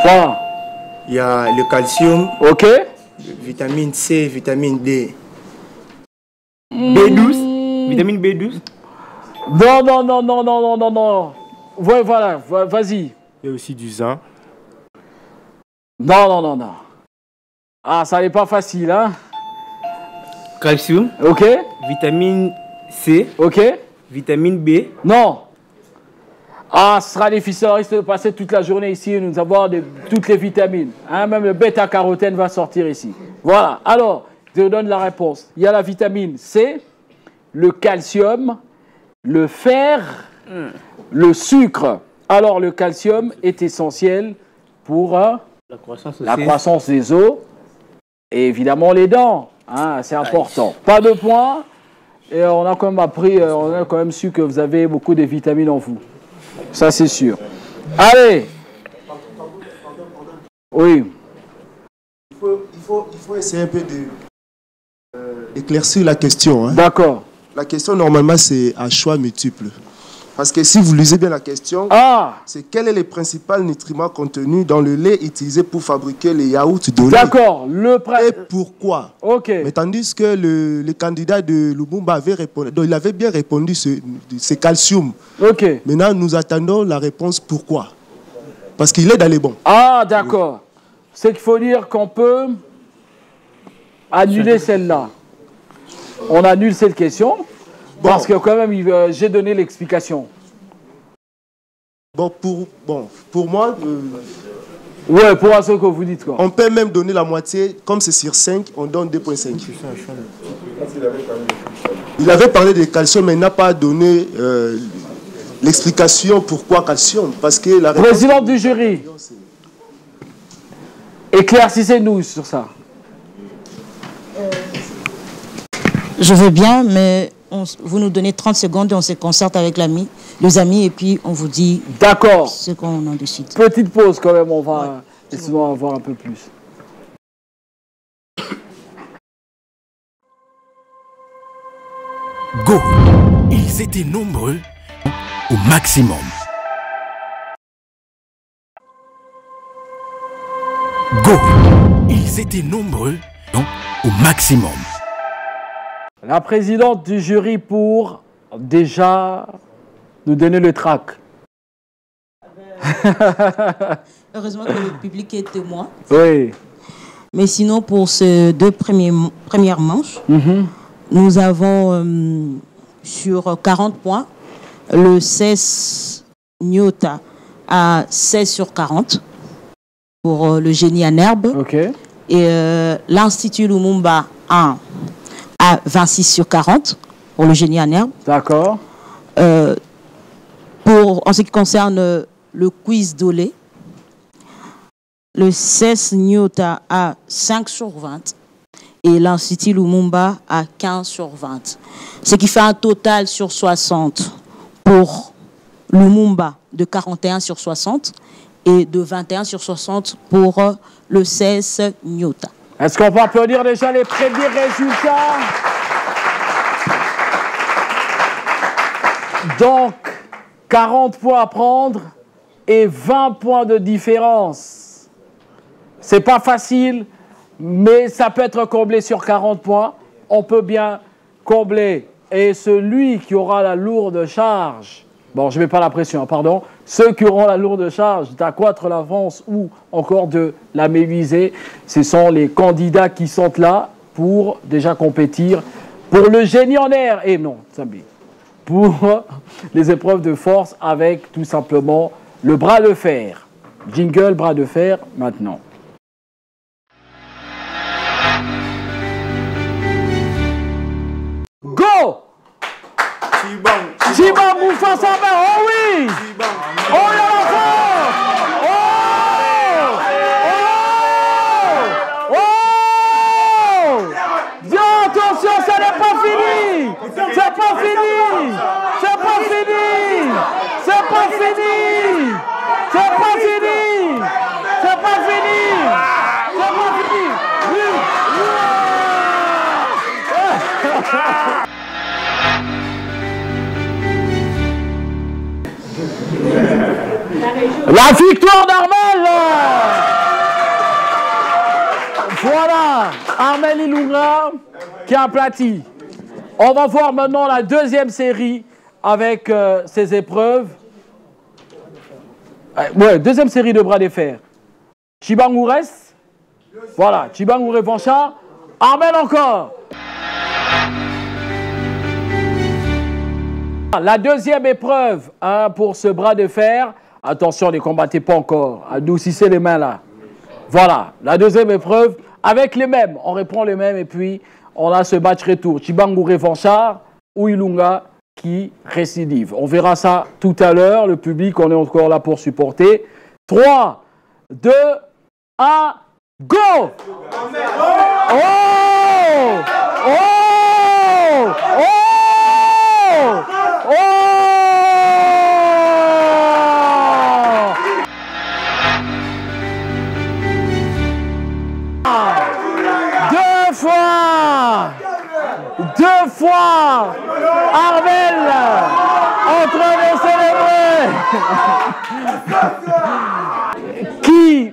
Voilà. Il y a le calcium. Ok. Vitamine C, vitamine D. B12. Vitamine B12. Non, non, non, non, non, non, non, non. Ouais, voilà, vas-y. Il y a aussi du zinc. Non, non, non, non. Ah, ça n'est pas facile, hein. Calcium. Ok. Vitamine C. Ok. Vitamine B. Non. Ah, ce sera difficile de passer toute la journée ici et nous avoir toutes les vitamines. Hein, même le bêta-carotène va sortir ici. Voilà. Alors, je vous donne la réponse. Il y a la vitamine C, le calcium, le fer, le sucre. Alors, le calcium est essentiel pour la croissance des os et évidemment les dents. Hein, c'est important. Pas de points. Et on a quand même appris, on a quand même su que vous avez beaucoup de vitamines en vous. Ça, c'est sûr. Allez. Oui. Il faut essayer un peu d'éclaircir la question. Hein. D'accord. La question, normalement, c'est à choix multiple. Parce que si vous lisez bien la question, c'est quels sont les principaux nutriments contenus dans le lait utilisé pour fabriquer les yaourts de lait. D'accord. Et pourquoi? Ok. Mais tandis que le candidat de Lumumba avait répondu, donc il avait bien répondu, c'est calcium. Ok. Maintenant, nous attendons la réponse pourquoi. Parce qu'il est dans les bons. Ah, d'accord. C'est qu'il faut dire qu'on peut annuler celle-là. On annule cette question. Parce que quand même, j'ai donné l'explication. Bon, pour moi... ouais, pour ce que vous dites, quoi. On peut même donner la moitié. Comme c'est sur 5, on donne 2,5. Il avait parlé de calcium, mais il n'a pas donné l'explication pourquoi calcium. Parce que la réponse... Président du jury, éclaircissez-nous sur ça. Je veux bien, mais vous nous donnez 30 secondes et on se concerte avec les amis et puis on vous dit ce qu'on en décide. Petite pause quand même, on va essayer d'en voir un peu plus. Go! Ils étaient nombreux au maximum. Go! Ils étaient nombreux au maximum. La présidente du jury pour déjà nous donner le trac. Heureusement que le public est témoin. Oui. Mais sinon, pour ces deux premières manches, nous avons sur 40 points le CES Nyota à 16 sur 40 pour le génie en herbe. Et l'Institut Lumumba à 26 sur 40 pour le génie en herbe. D'accord. En ce qui concerne le quiz d'Olé, le CES Nyota à 5 sur 20 et l'Institut Lumumba à 15 sur 20. Ce qui fait un total sur 60 pour Lumumba de 41 sur 60 et de 21 sur 60 pour le CES Nyota. Est-ce qu'on peut applaudir déjà les premiers résultats? Donc, 40 points à prendre et 20 points de différence. C'est pas facile, mais ça peut être comblé sur 40 points. On peut bien combler. Et celui qui aura la lourde charge, bon, je ne mets pas la pression, pardon, ceux qui auront la lourde charge d'accroître l'avance ou encore de la méviser, ce sont les candidats qui sont là pour déjà compétir pour le génie en air. Et non, Sambi. Pour les épreuves de force avec tout simplement le bras de fer. Jingle, bras de fer, maintenant. Go! Chibang Mufasa, oh oui! Oh, il y a la force! Bien attention, ça n'est pas fini! C'est pas fini! C'est pas fini! C'est pas fini! C'est pas fini! C'est pas fini! C'est pas fini! La victoire d'Armel! Voilà, Armel Ilunga qui a aplati. On va voir maintenant la deuxième série avec ces épreuves. Ouais, deuxième série de bras de fer. Chibangoures. Voilà, Chibangoure revanchard. Armel encore. La deuxième épreuve pour ce bras de fer. Attention, ne combattez pas encore. Adoucissez les mains là. Voilà, la deuxième épreuve avec les mêmes. On reprend les mêmes et puis on a ce match retour. Chibangoure revanchard ou Ilunga qui récidive. On verra ça tout à l'heure. Le public, on est encore là pour supporter. 3, 2, 1, go! Oh! Oh! Oh! Oh! Deux fois Armel en train de se Qui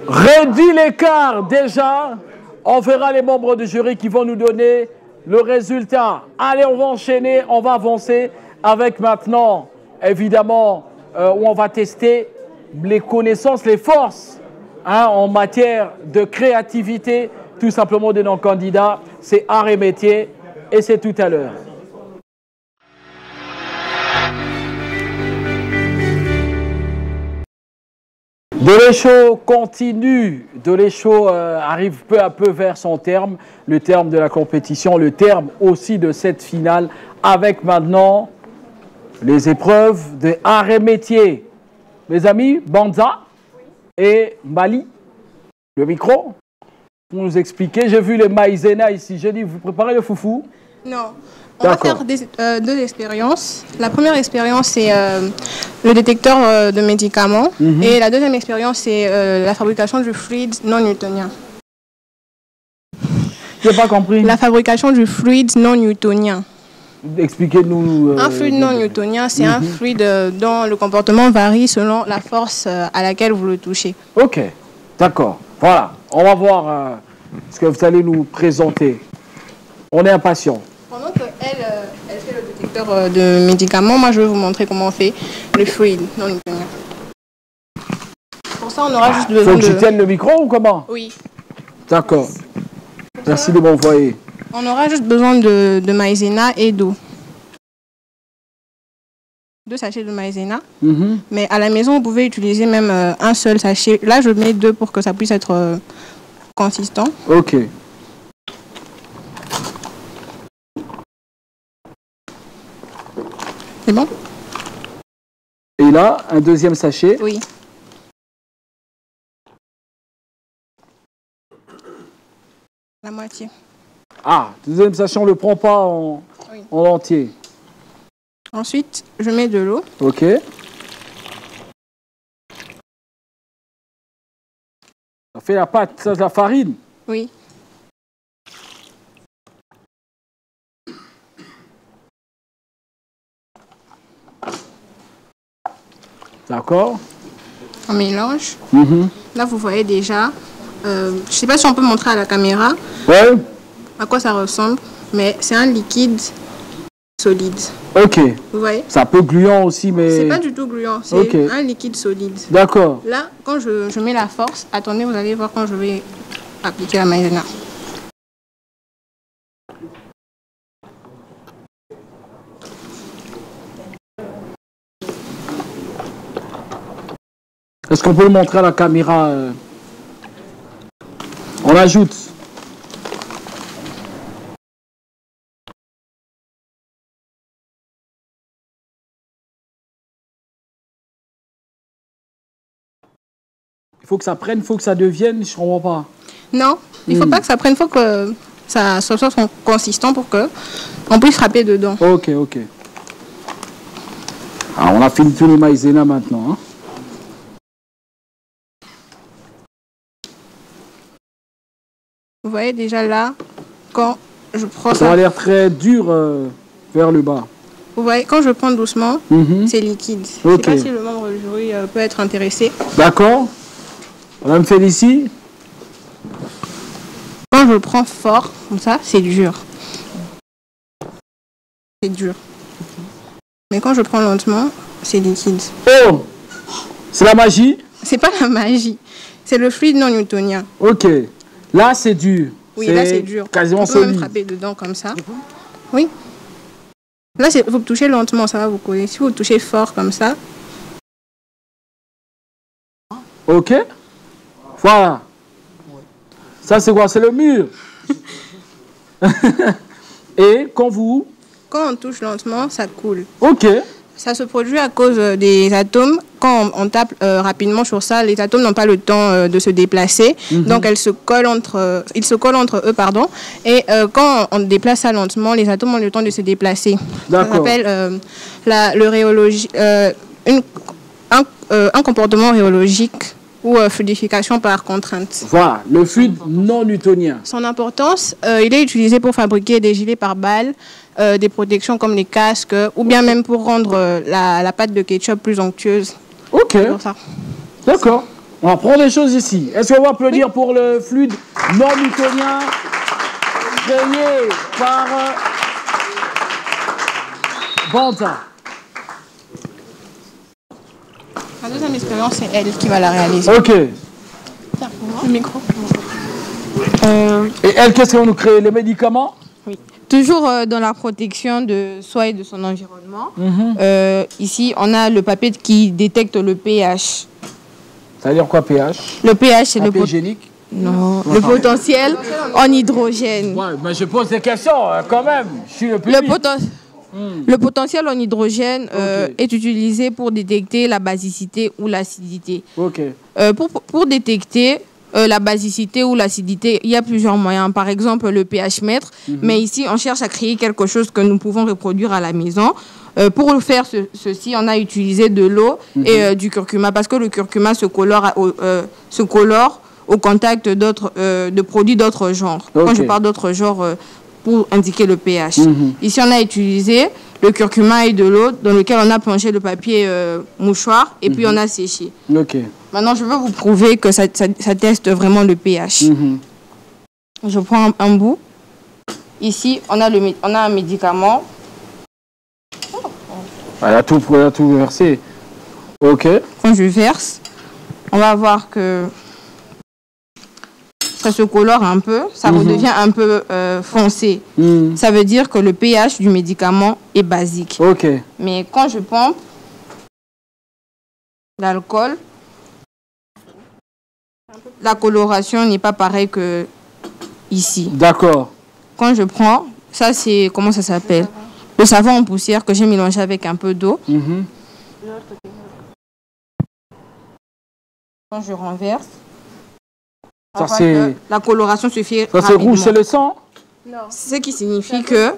réduit l'écart déjà? On verra les membres du jury qui vont nous donner le résultat. Allez, on va enchaîner, on va avancer avec maintenant, évidemment, où on va tester les connaissances, les forces en matière de créativité, tout simplement de nos candidats. C'est art et métier et c'est tout à l'heure. Dolécho continue. Dolécho arrive peu à peu vers son terme, le terme de la compétition, le terme aussi de cette finale, avec maintenant les épreuves de art et métier. Mes amis, Banza et Mali, le micro, pour nous expliquer. J'ai vu les maïzena ici. J'ai dit, vous préparez le foufou? Non. On va faire deux expériences. La première expérience, c'est le détecteur de médicaments. Et la deuxième expérience, c'est la fabrication du fluide non newtonien. Je n'ai pas compris. La fabrication du fluide non newtonien. Expliquez-nous. Un fluide non newtonien, c'est un fluide dont le comportement varie selon la force à laquelle vous le touchez. Ok, d'accord. Voilà, on va voir ce que vous allez nous présenter. On est impatient. Pendant qu'elle fait le détecteur de médicaments, moi je vais vous montrer comment on fait le fluide non newtonien. Pour ça, on aura juste besoin Faut que je tienne le micro ou comment? Oui. D'accord. Merci de m'envoyer. On aura juste besoin de maïzena et d'eau. 2 sachets de maïzena. Mais à la maison, vous pouvez utiliser même un seul sachet. Là, je mets 2 pour que ça puisse être consistant. Ok. C'est bon? Et là, un deuxième sachet. Oui. La moitié. Ah, deuxième sachet, on ne le prend pas en entier. Ensuite, je mets de l'eau. Ok. Ça fait la pâte, ça, la farine. Oui. D'accord. On mélange. Là, vous voyez déjà. Je ne sais pas si on peut montrer à la caméra à quoi ça ressemble, mais c'est un liquide solide. Ok. Vous voyez? C'est un peu gluant aussi, mais... C'est pas du tout gluant, c'est un liquide solide. D'accord. Là, quand je mets la force, attendez, vous allez voir quand je vais appliquer la maïzena. Est-ce qu'on peut le montrer à la caméra? On ajoute. Il faut que ça prenne, il faut que ça devienne, je ne comprends pas. Non, il ne faut pas que ça prenne, il faut que ça soit consistant pour qu'on puisse frapper dedans. Ok, ok. Alors, on a fini tous les maïzena maintenant. Hein. Vous voyez déjà là, quand je prends ça a l'air très dur vers le bas. Vous voyez, quand je prends doucement, c'est liquide. Je ne sais pas si le membre du jury peut être intéressé. D'accord. Madame Félicie. Quand je prends fort, comme ça, c'est dur. C'est dur. Mais quand je prends lentement, c'est liquide. Oh! C'est la magie? C'est pas la magie. C'est le fluide non newtonien. Ok. Là, c'est dur. Oui, là, c'est dur. Quasiment solide. On peut même solide. frapper dedans comme ça. Oui. Là, vous touchez lentement, ça va vous coller. Si vous touchez fort comme ça. Ok. Voilà. Ça, c'est quoi? C'est le mur. Et quand on touche lentement, ça coule. Ok. Ça se produit à cause des atomes. Quand on tape rapidement sur ça, les atomes n'ont pas le temps de se déplacer. Donc, ils se collent entre eux. Pardon. Et quand on déplace ça lentement, les atomes ont le temps de se déplacer. Ça s'appelle un comportement rhéologique ou fluidification par contrainte. Voilà, le fluide non newtonien. Son importance, il est utilisé pour fabriquer des gilets pare-balles, des protections comme les casques, ou bien même pour rendre la pâte de ketchup plus onctueuse. Ok. D'accord. On apprend des choses ici. Est-ce qu'on va applaudir pour le fluide non newtonien créé par Banta? La deuxième expérience, c'est elle qui va la réaliser. Ok. Le micro. Et elle, qu'est-ce qu'on nous crée? Les médicaments? Oui. Toujours dans la protection de soi et de son environnement. Ici, on a le papier qui détecte le pH. Ça veut dire quoi, pH? Le pH, c'est le hygiénique? Non, le potentiel en hydrogène. Ouais, mais je pose des questions quand même. Je suis le public. Le potentiel en hydrogène est utilisé pour détecter la basicité ou l'acidité. Pour détecter la basicité ou l'acidité, il y a plusieurs moyens. Par exemple, le pH mètre. Mais ici, on cherche à créer quelque chose que nous pouvons reproduire à la maison. Pour faire ceci, on a utilisé de l'eau et du curcuma parce que le curcuma se colore au contact de produits d'autres genres. Quand je parle d'autres genres, pour indiquer le pH. Ici, on a utilisé le curcuma et de l'eau dans lequel on a plongé le papier mouchoir et puis on a séché. Maintenant, je veux vous prouver que ça teste vraiment le pH. Je prends un bout. Ici, on a un médicament. Elle a tout versé. Ok. Quand je verse, on va voir que ça se colore un peu, ça redevient un peu foncé. Ça veut dire que le pH du médicament est basique. Mais quand je pompe l'alcool, la coloration n'est pas pareille que ici. D'accord. Quand je prends, ça c'est, comment ça s'appelle? Le savon en poussière que j'ai mélangé avec un peu d'eau. Quand je renverse, la coloration se fait rapidement. Ça c'est rouge, c'est le sang? Non. Ce qui signifie que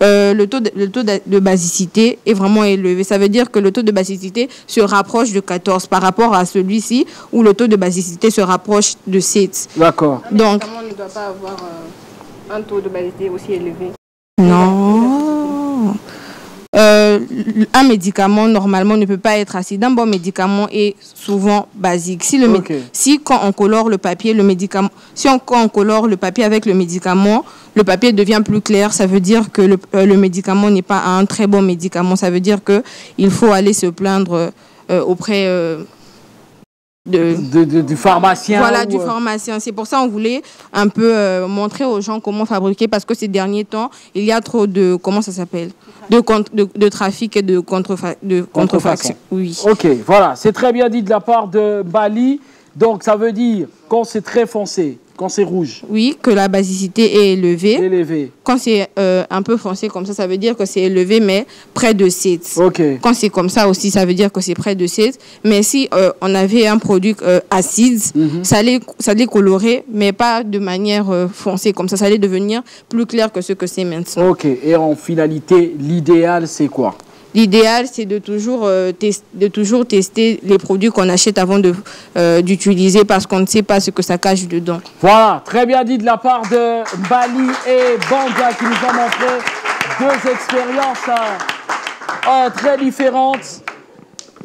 le taux de basicité est vraiment élevé. Ça veut dire que le taux de basicité se rapproche de 14 par rapport à celui-ci où le taux de basicité se rapproche de 7. D'accord. Donc, un médicament ne doit pas avoir un taux de basicité aussi élevé. Non. Un médicament normalement ne peut pas être acide. Un bon médicament est souvent basique. Si quand on colore le papier, quand on colore le papier avec le médicament, le papier devient plus clair. Ça veut dire que le médicament n'est pas un très bon médicament. Ça veut dire que il faut aller se plaindre auprès du pharmacien. Voilà, du pharmacien. C'est pour ça qu'on voulait un peu montrer aux gens comment fabriquer parce que ces derniers temps, il y a trop de, comment ça s'appelle, de trafic et de contrefaçon. Oui. Ok, voilà, c'est très bien dit de la part de Bali. Donc ça veut dire quand c'est très foncé, quand c'est rouge. Oui, que la basicité est élevée. Quand c'est un peu foncé comme ça veut dire que c'est élevé, mais près de 7. Quand c'est comme ça aussi, ça veut dire que c'est près de 7. Mais si on avait un produit acide, ça allait colorer, mais pas de manière foncée comme ça. Ça allait devenir plus clair que ce que c'est maintenant. Ok, et en finalité, l'idéal, c'est quoi? L'idéal, c'est de toujours tester les produits qu'on achète avant d'utiliser parce qu'on ne sait pas ce que ça cache dedans. Voilà, très bien dit de la part de Bali et Banga qui nous ont montré deux expériences très différentes.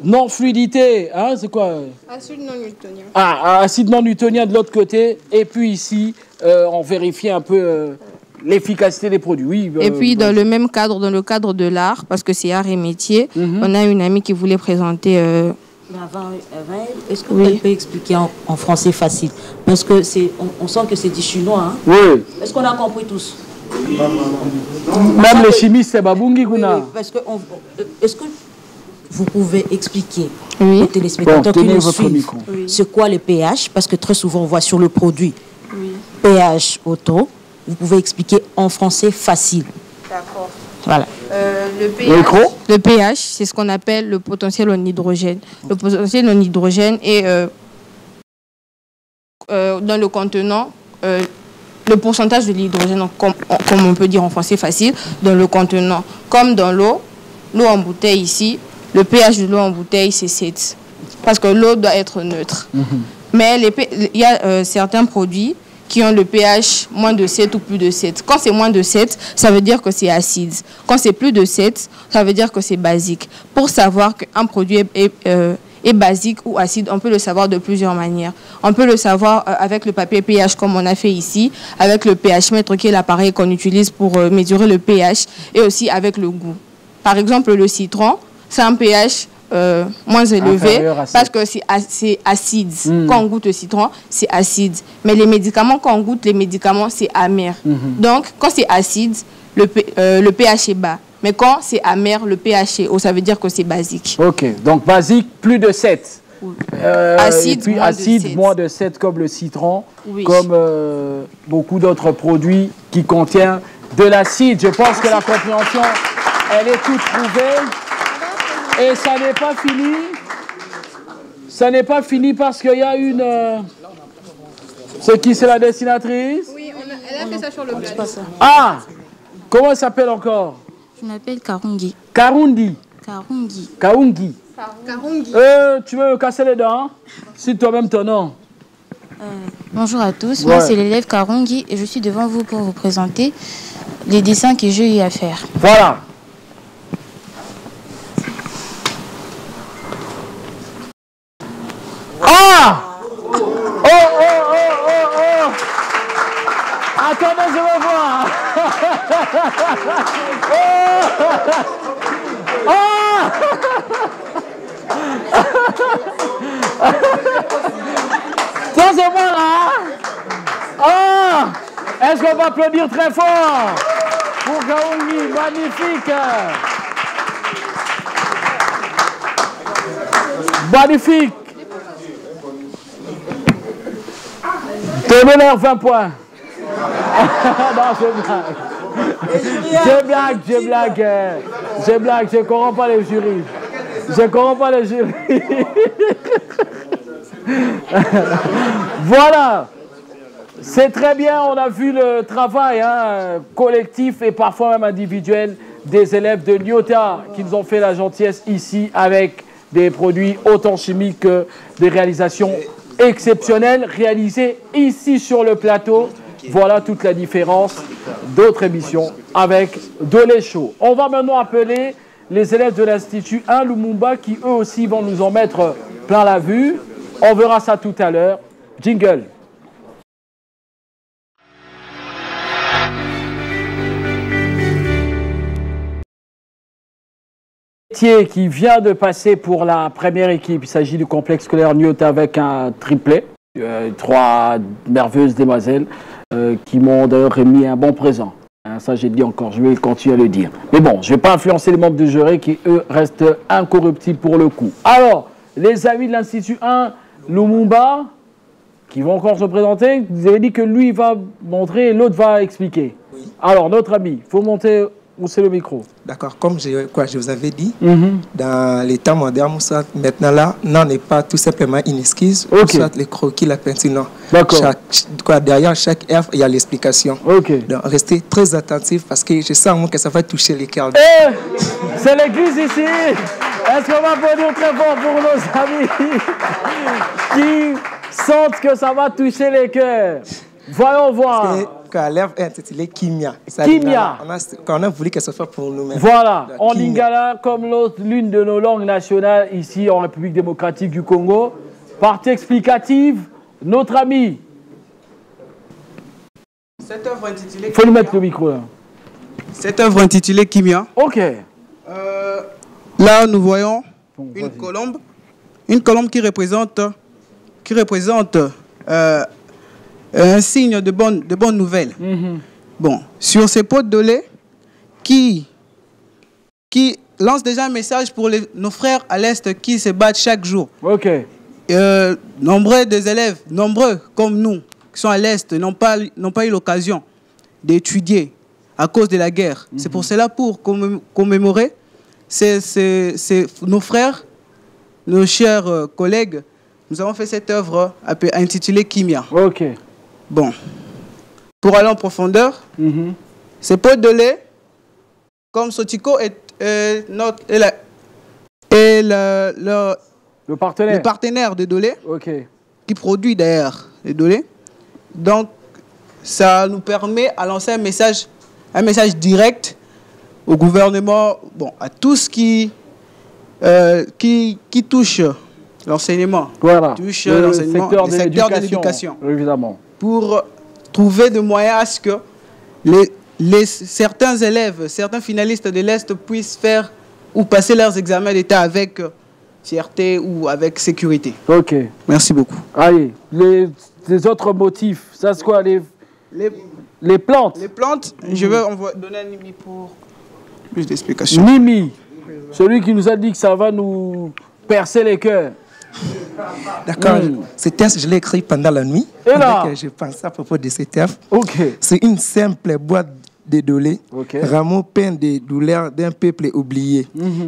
Non-fluidité, hein, c'est quoi? Acide non newtonien. Acide non newtonien de l'autre côté. Et puis ici, on vérifie un peu... l'efficacité des produits, oui. Et puis, dans le même cadre, dans le cadre de l'art, parce que c'est art et métier, on a une amie qui voulait présenter... Mais avant, est-ce que vous pouvez expliquer en français facile? Parce que on sent que c'est du chinois. Hein? Oui. Est-ce qu'on a compris tous? Même les chimistes, c'est Babungi Kuna. Oui, parce que est-ce que vous pouvez expliquer aux téléspectateurs qui nous suivent c'est quoi le pH? Parce que très souvent, on voit sur le produit pH auto. Vous pouvez expliquer en français facile. D'accord. Voilà. Le pH, c'est ce qu'on appelle le potentiel en hydrogène. Le potentiel en hydrogène est dans le contenant, le pourcentage de l'hydrogène, comme on peut dire en français facile, dans le contenant. Comme dans l'eau en bouteille ici, le pH de l'eau en bouteille, c'est 7. Parce que l'eau doit être neutre. Mais il y a certains produits qui ont le pH moins de 7 ou plus de 7. Quand c'est moins de 7, ça veut dire que c'est acide. Quand c'est plus de 7, ça veut dire que c'est basique. Pour savoir qu'un produit est basique ou acide, on peut le savoir de plusieurs manières. On peut le savoir avec le papier pH comme on a fait ici, avec le pH-mètre qui est l'appareil qu'on utilise pour mesurer le pH, et aussi avec le goût. Par exemple, le citron, c'est un pH moins élevé parce que c'est acide. Quand on goûte le citron, c'est acide. Mais les médicaments, quand on goûte les médicaments, c'est amer. Donc, quand c'est acide, le pH est bas. Mais quand c'est amer, le pH est haut. Ça veut dire que c'est basique. Ok, donc basique, plus de 7. Acide, et puis moins acide, de 7. moins de 7 comme le citron, Oui. comme beaucoup d'autres produits qui contiennent de l'acide. Je pense que la compréhension, elle est toute trouvée. Et ça n'est pas fini. Ça n'est pas fini parce qu'il y a une... C'est qui, c'est la dessinatrice? Oui, elle a fait ça sur le plateau. Ah! Comment elle s'appelle encore? Je m'appelle Karungi. Karundi. Karungi. Kaungi. Karungi. Tu veux me casser les dents? Cite toi-même ton nom. Bonjour à tous, Ouais. moi c'est l'élève Karungi et je suis devant vous pour vous présenter les dessins que j'ai eu à faire. Voilà. Ah! Oh, oh, oh, oh, oh! Attendez, je vais voir. Oh! Ah! Ça, c'est moi, là. Ah! Est-ce qu'on va applaudir très fort pour Kaungi? Magnifique. Magnifique. Tonnerre 20 points. Non, je blague. Je blague. Je corromps pas les jurys. Voilà. C'est très bien, on a vu le travail collectif et parfois même individuel des élèves de Nyota qui nous ont fait la gentillesse ici avec des produits autant chimiques que des réalisations exceptionnelles réalisées ici sur le plateau. Voilà toute la différence d'autres émissions avec Dolé Show. On va maintenant appeler les élèves de l'Institut 1 Lumumba qui eux aussi vont nous en mettre plein la vue. On verra ça tout à l'heure. Jingle. Qui vient de passer pour la première équipe. Il s'agit du complexe scolaire Nyota avec un triplet. 3 merveilleuses demoiselles qui m'ont d'ailleurs remis un bon présent. Ça, j'ai dit encore, je vais continuer à le dire. Mais bon, je ne vais pas influencer les membres du jury qui, eux, restent incorruptibles pour le coup. Alors, les amis de l'Institut 1, Lumumba, qui vont encore se présenter, vous avez dit que lui, il va montrer et l'autre va expliquer. Oui. Alors, notre ami, il faut monter où c'est le micro. D'accord, comme je vous avais dit, dans les temps modernes, maintenant là, non n'est pas tout simplement une esquisse, soit les croquis, la peinture, non. D'accord. Derrière chaque œuvre, il y a l'explication. Donc, restez très attentifs parce que je sens que ça va toucher les cœurs. C'est l'église ici. Est-ce qu'on va applaudir très fort pour nos amis qui sentent que ça va toucher les cœurs? Voyons voir. Quand l'œuvre est intitulée Kimia. Kimia. On a voulu que ce soit pour nous-mêmes. Voilà, en lingala, comme l'une de nos langues nationales ici en République démocratique du Congo. Partie explicative, notre ami. Cette œuvre intitulée Il faut lui mettre le micro là. Cette œuvre intitulée Kimia. Ok. Là, nous voyons une colombe qui représente un signe de bonnes nouvelles. Bon, sur ces pots de lait qui lancent déjà un message pour nos frères à l'Est qui se battent chaque jour. Ok. Nombreux des élèves, nombreux comme nous, qui sont à l'Est, n'ont pas eu l'occasion d'étudier à cause de la guerre. C'est pour cela, pour commémorer nos frères, nos chers collègues, nous avons fait cette œuvre intitulée Kimia. Ok. Bon, pour aller en profondeur, ces pots de lait, comme Sotiko est le partenaire de Dolé, qui produit d'ailleurs les données. Donc, ça nous permet à lancer un message direct au gouvernement, bon, à tous qui touche l'enseignement, voilà, touche le secteur de l'éducation, évidemment, pour trouver des moyens à ce que certains élèves, certains finalistes de l'Est puissent faire ou passer leurs examens d'État avec fierté ou avec sécurité. Ok. Merci beaucoup. Allez, les autres motifs, ça c'est quoi, les plantes? Les plantes, je vais donner à Nimi pour plus d'explications. Nimi, celui qui nous a dit que ça va nous percer les cœurs. D'accord, ce texte, je l'ai écrit pendant la nuit. Et là, je pense à propos de ce texte. Okay. C'est une simple boîte de dolés, okay. Rameau peint des douleurs d'un peuple oublié.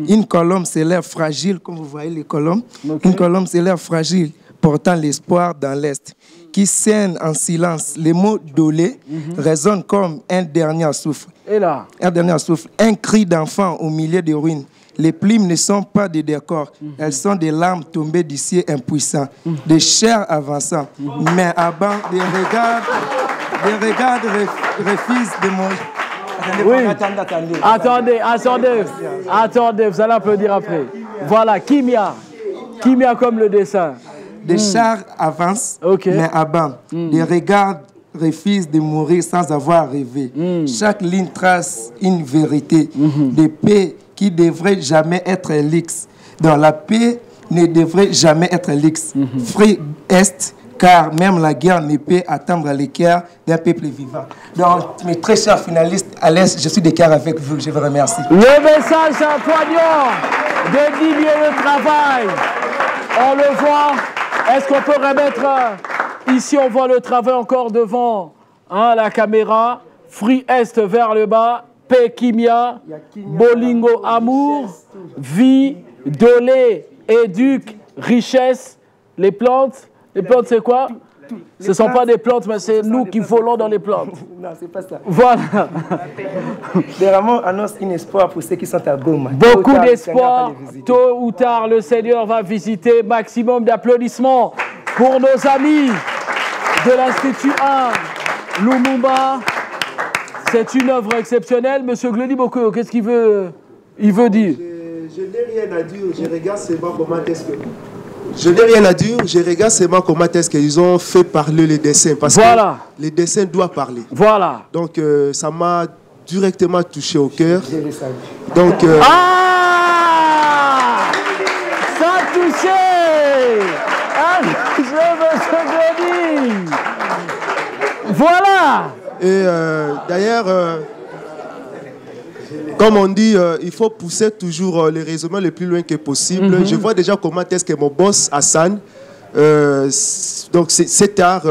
Une colombe s'élève fragile, comme vous voyez les colombes. Okay. Une colombe s'élève fragile, portant l'espoir dans l'Est, qui saigne en silence. Les mots dolés résonnent comme un dernier souffle. Et là, un dernier souffle, un cri d'enfant au milieu des ruines. Les plumes ne sont pas des décors, elles sont des larmes tombées du ciel impuissant, des chairs avançant, mais à bas des regards refusent de mourir. Oui. Attendez, vous allez applaudir après. Voilà, Kimia comme le dessin. Des chars avancent, mais à bas. Des regards refusent de mourir sans avoir rêvé. Chaque ligne trace une vérité, des paix qui ne devrait jamais être lix. Donc la paix ne devrait jamais être lix. Free Est, car même la guerre ne peut attendre l'équerre d'un peuple vivant. Donc, mes très chers finalistes, à l'Est, je suis d'équerre avec vous. Je vous remercie. Le message poignant de diminuer le travail. On le voit. Est-ce qu'on peut remettre... Ici, on voit le travail encore devant la caméra. Free Est vers le bas. Kimia, Bolingo, amour, vie, dolé, éduque, richesse. Les plantes c'est quoi? Ce ne sont pas des plantes, mais c'est nous qui volons dans les plantes. Non, c'est pas ça. Voilà. Les rameaux annoncent un espoir pour ceux qui sont à Goma. Beaucoup d'espoir. Tôt ou tard, le Seigneur va visiter. Maximum d'applaudissements pour nos amis de l'Institut 1 Lumumba. C'est une œuvre exceptionnelle. Monsieur Glody Bokoyo, qu'est-ce qu'il veut dire? Je n'ai rien à dire, je regarde seulement comment est-ce que... Je n'ai rien à dire, je regarde seulement comment est-ce qu'ils ont fait parler les dessins. Parce que les dessins doivent parler. Voilà. Donc, ça m'a directement touché au cœur. Donc... Ah, ça a touché. Monsieur Glody. Voilà. Et d'ailleurs, comme on dit, il faut pousser toujours les raisonnements le plus loin que possible. Je vois déjà comment est-ce que mon boss, Hassan, donc cet art...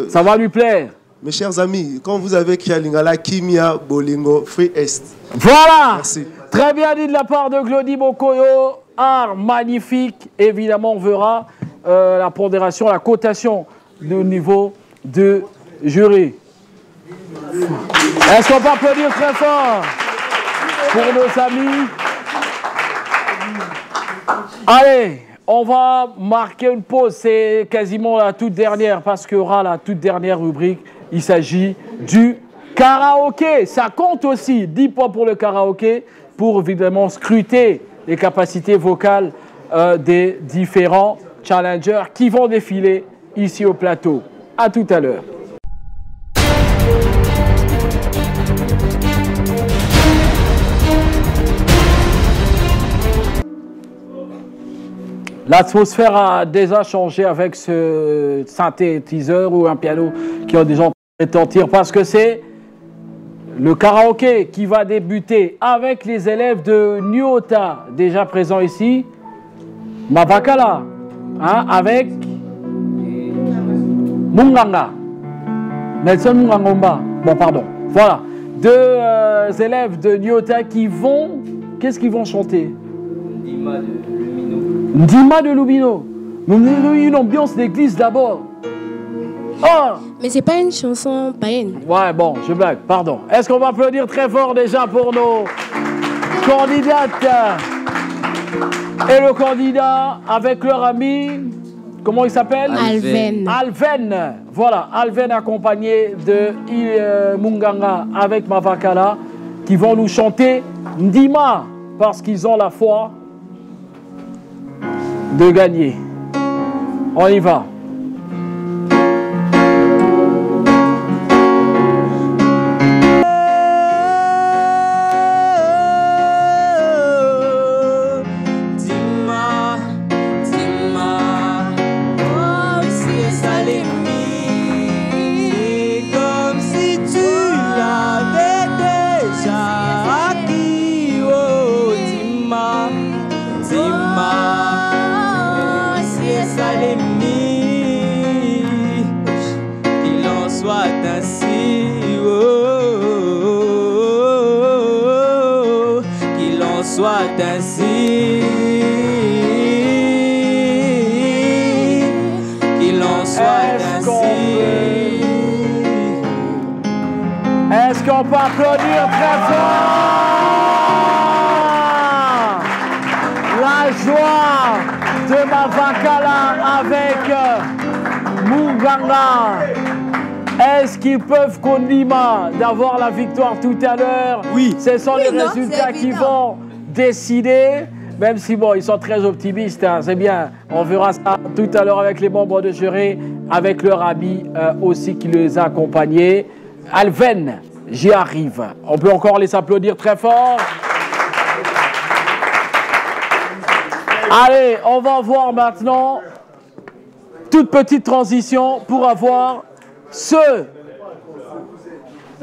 ça va lui plaire. Mes chers amis, quand vous avez écrit à Lingala, Kimia, Bolingo, Free Est. Voilà. Merci. Très bien dit de la part de Glody Bokoyo. Art magnifique. Évidemment, on verra la pondération, la cotation de niveau de jury. Est-ce qu'on peut applaudir très fort pour nos amis? Allez, on va marquer une pause. C'est quasiment la toute dernière parce qu'il y aura la toute dernière rubrique. Il s'agit du karaoké. Ça compte aussi. 10 points pour le karaoké pour évidemment scruter les capacités vocales des différents challengers qui vont défiler ici au plateau. À tout à l'heure. L'atmosphère a déjà changé avec ce synthétiseur ou un piano qui ont déjà retentir parce que c'est le karaoké qui va débuter avec les élèves de Nyota déjà présents ici. Mabakala, avec Munganga. Nelson Mungangomba. Bon, pardon. Voilà. Deux élèves de Nyota qui vont... Qu'est-ce qu'ils vont chanter? Ndima de Lubino. Nous avons une ambiance d'église d'abord. Oh! Mais c'est pas une chanson païenne. Ouais, bon, je blague, pardon. Est-ce qu'on va applaudir très fort déjà pour nos candidates? Et le candidat avec leur ami, comment il s'appelle? Alven. Alven. Voilà, Alven accompagné de Munganga avec Mavakala qui vont nous chanter Ndima parce qu'ils ont la foi de gagner. On y va. Est-ce qu'on peut applaudir très fort? La joie de Mavakala avec Munganga. Est-ce qu'ils peuvent Kondima d'avoir la victoire tout à l'heure? Oui. Ce sont les résultats qui vont décider. Même si bon, ils sont très optimistes, hein, c'est bien. On verra ça tout à l'heure avec les membres de jury, avec leur ami aussi qui les a accompagnés. Alven, j'y arrive. On peut encore les applaudir très fort. Allez, on va voir maintenant toute petite transition pour avoir ceux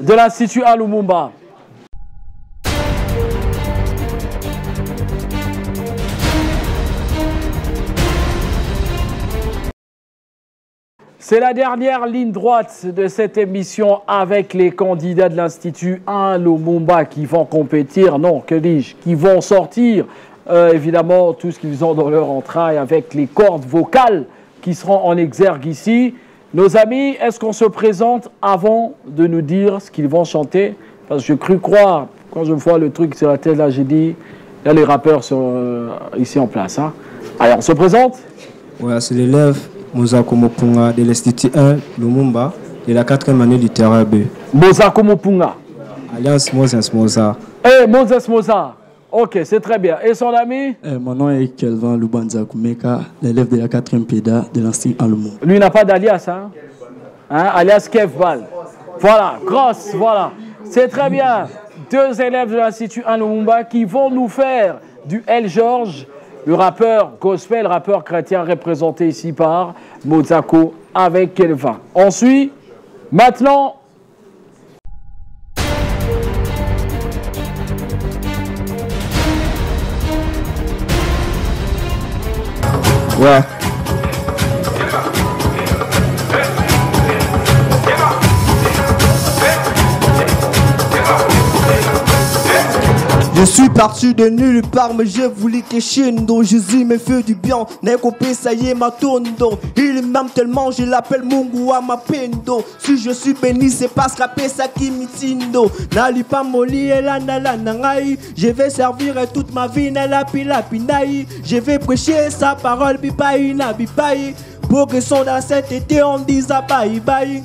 de l'Institut Lumumba. C'est la dernière ligne droite de cette émission avec les candidats de l'Institut Lumumba qui vont compétir, non, que dis-je, qui vont sortir évidemment tout ce qu'ils ont dans leur entraille avec les cordes vocales qui seront en exergue ici. Nos amis, est-ce qu'on se présente avant de nous dire ce qu'ils vont chanter? Parce que je cru croire, quand je vois le truc sur la tête là, j'ai dit, là les rappeurs sont ici en place. Hein. Allez, on se présente? Ouais, c'est l'élève Mozako Mopunga de l'Institut 1 Lumumba de la 4e année littéraire B. Mozako Mopunga. Alliance Moses Moza. Eh, Moses Moza. Ok, c'est très bien. Et son ami? Mon nom est Kelvin Lubanza Kumeka, l'élève de la 4e PEDA de l'Institut Lumumba. Lui n'a pas d'alias, hein? Alias Kevbal. Voilà, grosse, voilà. C'est très bien. Deux élèves de l'Institut Lumumba qui vont nous faire du L. George, le rappeur gospel, rappeur chrétien représenté ici par Mozako avec Kelvin. Ensuite, maintenant... Ouais. Je suis parti de nulle part, mais j'ai voulu que Shindo. Jésus me fait du bien, n'est coupé, ça y est, ma tondo. Il m'aime tellement, je l'appelle Mungu à ma pendo. Si je suis béni, c'est parce qu'après ça qui m'itindo. N'ali pas moli et la nala nangai. Je vais servir toute ma vie, nala pila pinaï. Je vais prêcher sa parole, bipaï na bipaï. Pour que son dans cet été, on dise à bye bye.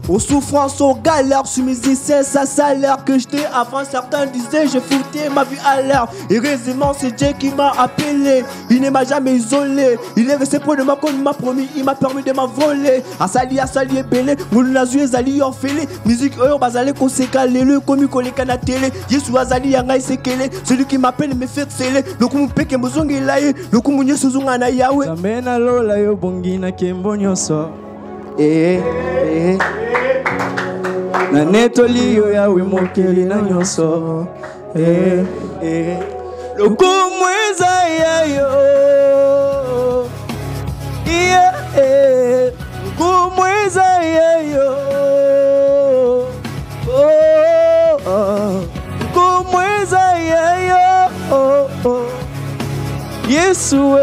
Aux souffrances, aux galères, sur mes essais, ça salaire que j'étais avant. Certains disaient, je foutais ma vie à l'air. Heureusement, c'est Dieu qui m'a appelé. Il ne m'a jamais isolé. Il est resté près de moi comme il m'a promis. Il m'a permis de m'envoler. Asali, belé. Moulina Zoué, Zali, orphelé. Musique, bazalé, konsekalé. Le commis, collé, à la télé. Yesu, Azali, Yangai, Sekele. Celui qui m'appelle me fait sceller. Le coup, peke, mozongi, laye. Le coup, mounye, suzunga, na yawe. Zamena, lola, yo, bongina, kembonyo, so. Na netoli yo ya wimokeli na nyonso lokumweza yayo lokumweza yayo lokumweza yayo Yesu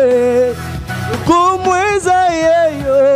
lokumweza yayo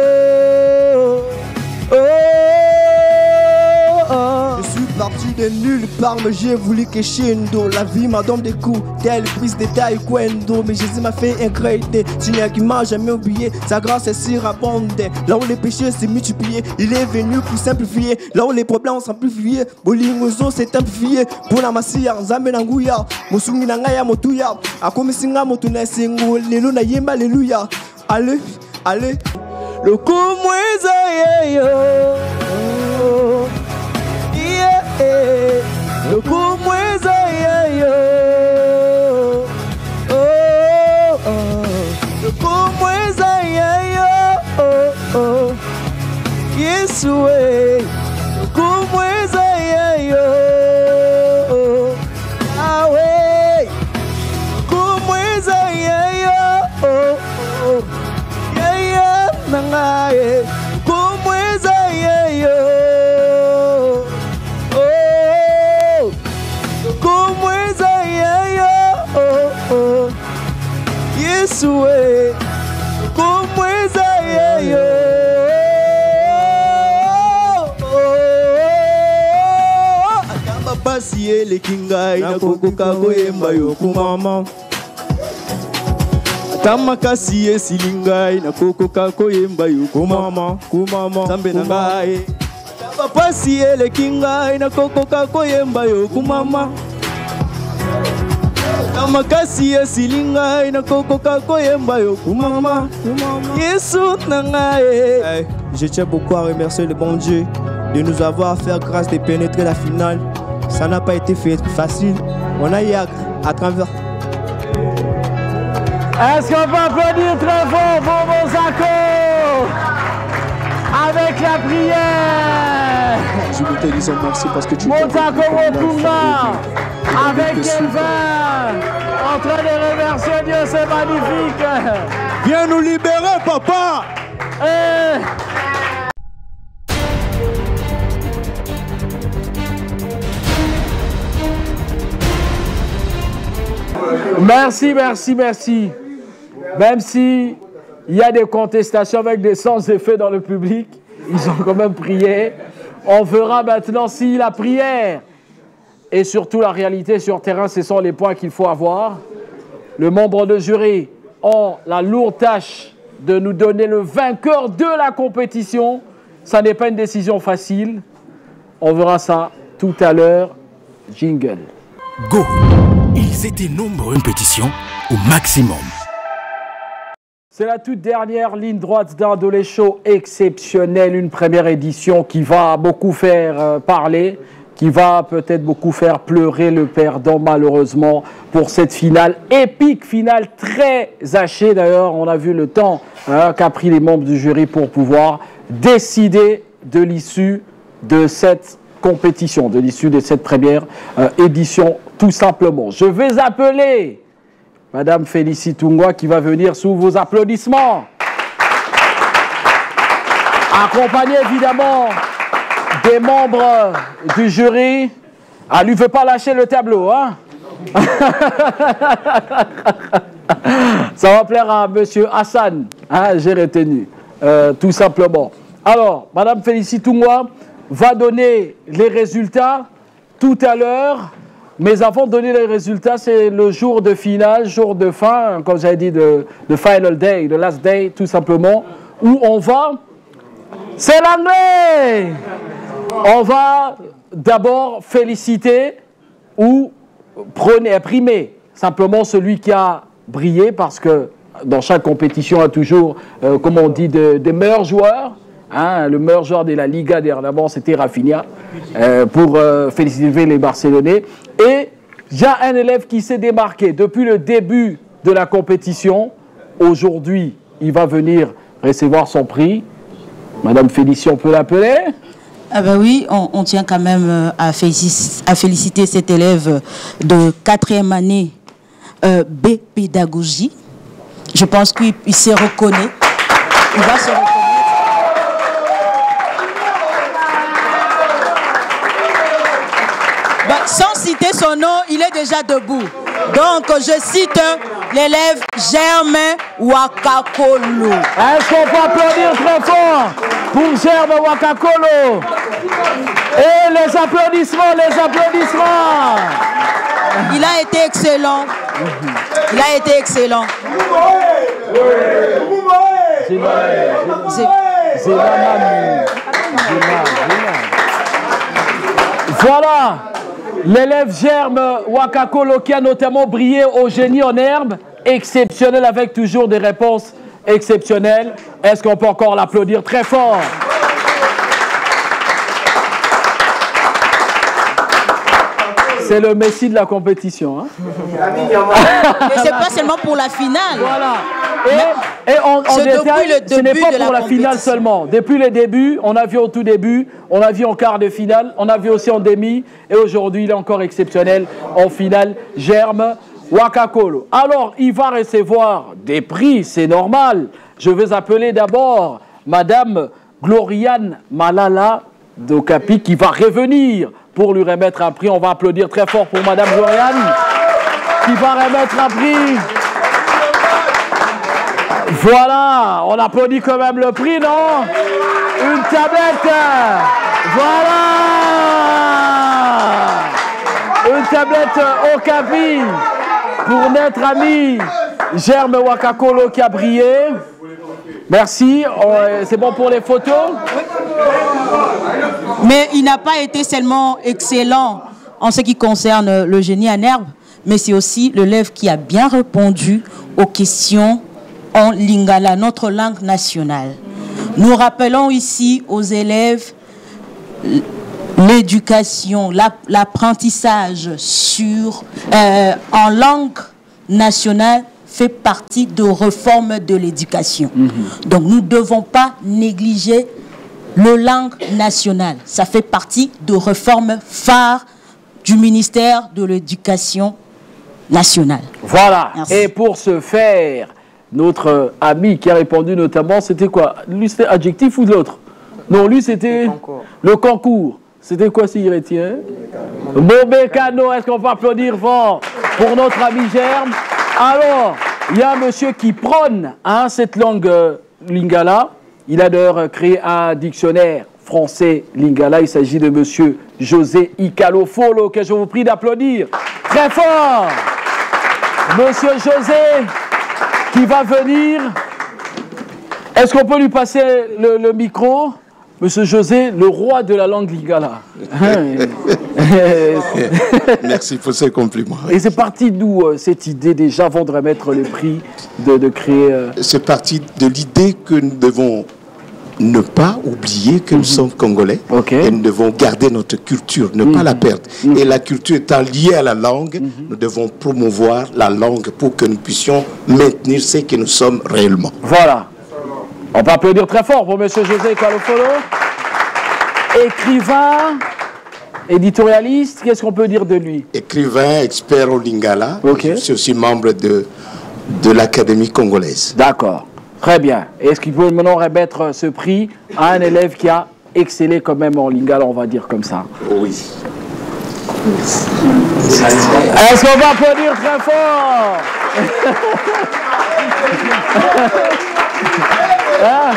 parti de nulle part, mais j'ai voulu crescendo. La vie m'a donné des coups, telle prise de taille quendo. Mais Jésus m'a fait incréditer, Seigneur qui m'a jamais oublié. Sa grâce est surabondée, là où les péchés s'est multipliés. Il est venu pour simplifier, là où les problèmes sont amplifiés. Bolingozo s'est amplifié, pour la massia, Nzambe Nanguya, Mosungi Nangaya Motuya, Akomisinga Motune Singo, Lelo na Yemba, Alléluia. Allez, allez. Le kumweza yeyo, yeah. Le kumweza yeyo, le kumweza yeyo, Yesue. Le kumweza yeyo, Yahweh. Kumweza yeyo, yeah. Nangaye, kumweza yeyo, kumweza yeyo, Yesue, kumweza yeyo, akamba pasi ele kingai na kokoka koyemba yo kumama. Tamakasi esilingai na kokoka koyemba yo kumama, kumama, Nzambe nangaye. Tapapasi elekingai na kokoka koyemba yo kumama. Tamakasi esilingai na kokoka koyemba yo kumama, kumama, Yesu nangaye. Je tiens beaucoup à remercier le bon Dieu de nous avoir fait grâce de pénétrer la finale. Ça n'a pas été facile. On a eu à travers. Est-ce qu'on peut applaudir très fort pour Mozako avec la prière? Je veux te dire merci parce que tu Mozako Mokuma avec Kelvin en train de remercier Dieu, c'est magnifique. Viens nous libérer, papa. Merci, merci, merci. Même si il y a des contestations avec des sans-effet dans le public, ils ont quand même prié. On verra maintenant si la prière et surtout la réalité sur terrain, ce sont les points qu'il faut avoir. Les membres de jury ont la lourde tâche de nous donner le vainqueur de la compétition. Ça n'est pas une décision facile. On verra ça tout à l'heure. Jingle. Go! Ils étaient nombreux. Une pétition au maximum. C'est la toute dernière ligne droite d'un Dolé Show exceptionnel, une première édition qui va beaucoup faire parler, qui va peut-être beaucoup faire pleurer le perdant malheureusement pour cette finale, épique finale très hachée d'ailleurs. On a vu le temps qu'a pris les membres du jury pour pouvoir décider de l'issue de cette compétition, de l'issue de cette première édition tout simplement. Je vais appeler Madame Félicie Tungwa qui va venir sous vos applaudissements. Accompagnée évidemment des membres du jury. Elle ne veut pas lâcher le tableau, hein? Ça va plaire à Monsieur Hassan, hein, j'ai retenu, tout simplement. Alors, Madame Félicie Tungwa va donner les résultats tout à l'heure. Mais avant de donner les résultats, c'est le jour de finale, jour de fin, comme j'avais dit, de final day, de last day, tout simplement, où on va... C'est l'anglais! On va d'abord féliciter ou primer simplement celui qui a brillé, parce que dans chaque compétition, il y a toujours, comme on dit, des meilleurs joueurs. Hein, le meilleur joueur de la Liga dernièrement, c'était Rafinha, pour féliciter les Barcelonais. Et il y a un élève qui s'est démarqué depuis le début de la compétition. Aujourd'hui, il va venir recevoir son prix. Madame Félicie, on peut l'appeler? Ah ben oui, on tient quand même à féliciter cet élève de 4e année B pédagogie. Je pense qu'il se reconnaît. Il va se reconnaître. Sans citer son nom, il est déjà debout. Donc, je cite l'élève Germain Wakakolo. Est-ce qu'on peut applaudir très fort pour Germain Wakakolo? Et les applaudissements, les applaudissements. Il a été excellent. Il a été excellent. Voilà, l'élève Germe Wakakolo qui a notamment brillé au génie en herbe, exceptionnel avec toujours des réponses exceptionnelles. Est-ce qu'on peut encore l'applaudir très fort? C'est le messie de la compétition. Hein? Et c'est pas seulement pour la finale. Voilà. Et on détaille, ce n'est pas pour la finale seulement. Depuis le début, on a vu au tout début, on a vu en quart de finale, on a vu aussi en demi, et aujourd'hui, il est encore exceptionnel en finale, Germe Wakakolo. Alors, il va recevoir des prix, c'est normal. Je vais appeler d'abord Madame Gloriane Malala d'Okapi qui va revenir pour lui remettre un prix. On va applaudir très fort pour Madame Gloriane qui va remettre un prix. Voilà, on applaudit quand même le prix, non? Une tablette. Voilà. Une tablette Okapi pour notre ami Germe Wakakolo qui a brillé. Merci. C'est bon pour les photos? Mais il n'a pas été seulement excellent en ce qui concerne le génie en herbe, mais c'est aussi l'élève qui a bien répondu aux questions en lingala, notre langue nationale. Nous rappelons ici aux élèves l'éducation, l'apprentissage en langue nationale fait partie de réforme de l'éducation. Donc nous ne devons pas négliger le langue nationale. Ça fait partie de réformes phares du ministère de l'Éducation nationale. Voilà. Merci. Et pour ce faire, notre ami qui a répondu notamment, c'était quoi? Lui, c'était adjectif ou de l'autre? Non, lui, c'était le concours. C'était quoi s'il retient? Bobekano, est-ce qu'on peut applaudir fort pour notre ami Germe? Alors, il y a un monsieur qui prône cette langue lingala. Il a d'ailleurs créé un dictionnaire français lingala. Il s'agit de monsieur José Ikalofolo, que je vous prie d'applaudir très fort. Monsieur José, qui va venir. Est-ce qu'on peut lui passer le micro? Monsieur José, le roi de la langue lingala. Merci pour ces compliments. Et c'est parti d'où cette idée déjà, avant de remettre les prix, de créer... C'est parti de l'idée que nous devons ne pas oublier que nous sommes Congolais et nous devons garder notre culture, ne pas la perdre. Et la culture étant liée à la langue, nous devons promouvoir la langue pour que nous puissions maintenir ce que nous sommes réellement. Voilà. On peut applaudir très fort pour M. José Kalofolo. Écrivain, éditorialiste, qu'est-ce qu'on peut dire de lui? Écrivain, expert au lingala. Je suis aussi membre de l'Académie congolaise. D'accord. Très bien. Est-ce qu'il peut maintenant remettre ce prix à un élève qui a excellé quand même en lingala, on va dire comme ça? Oui. Est-ce qu'on va applaudir très fort? Hein?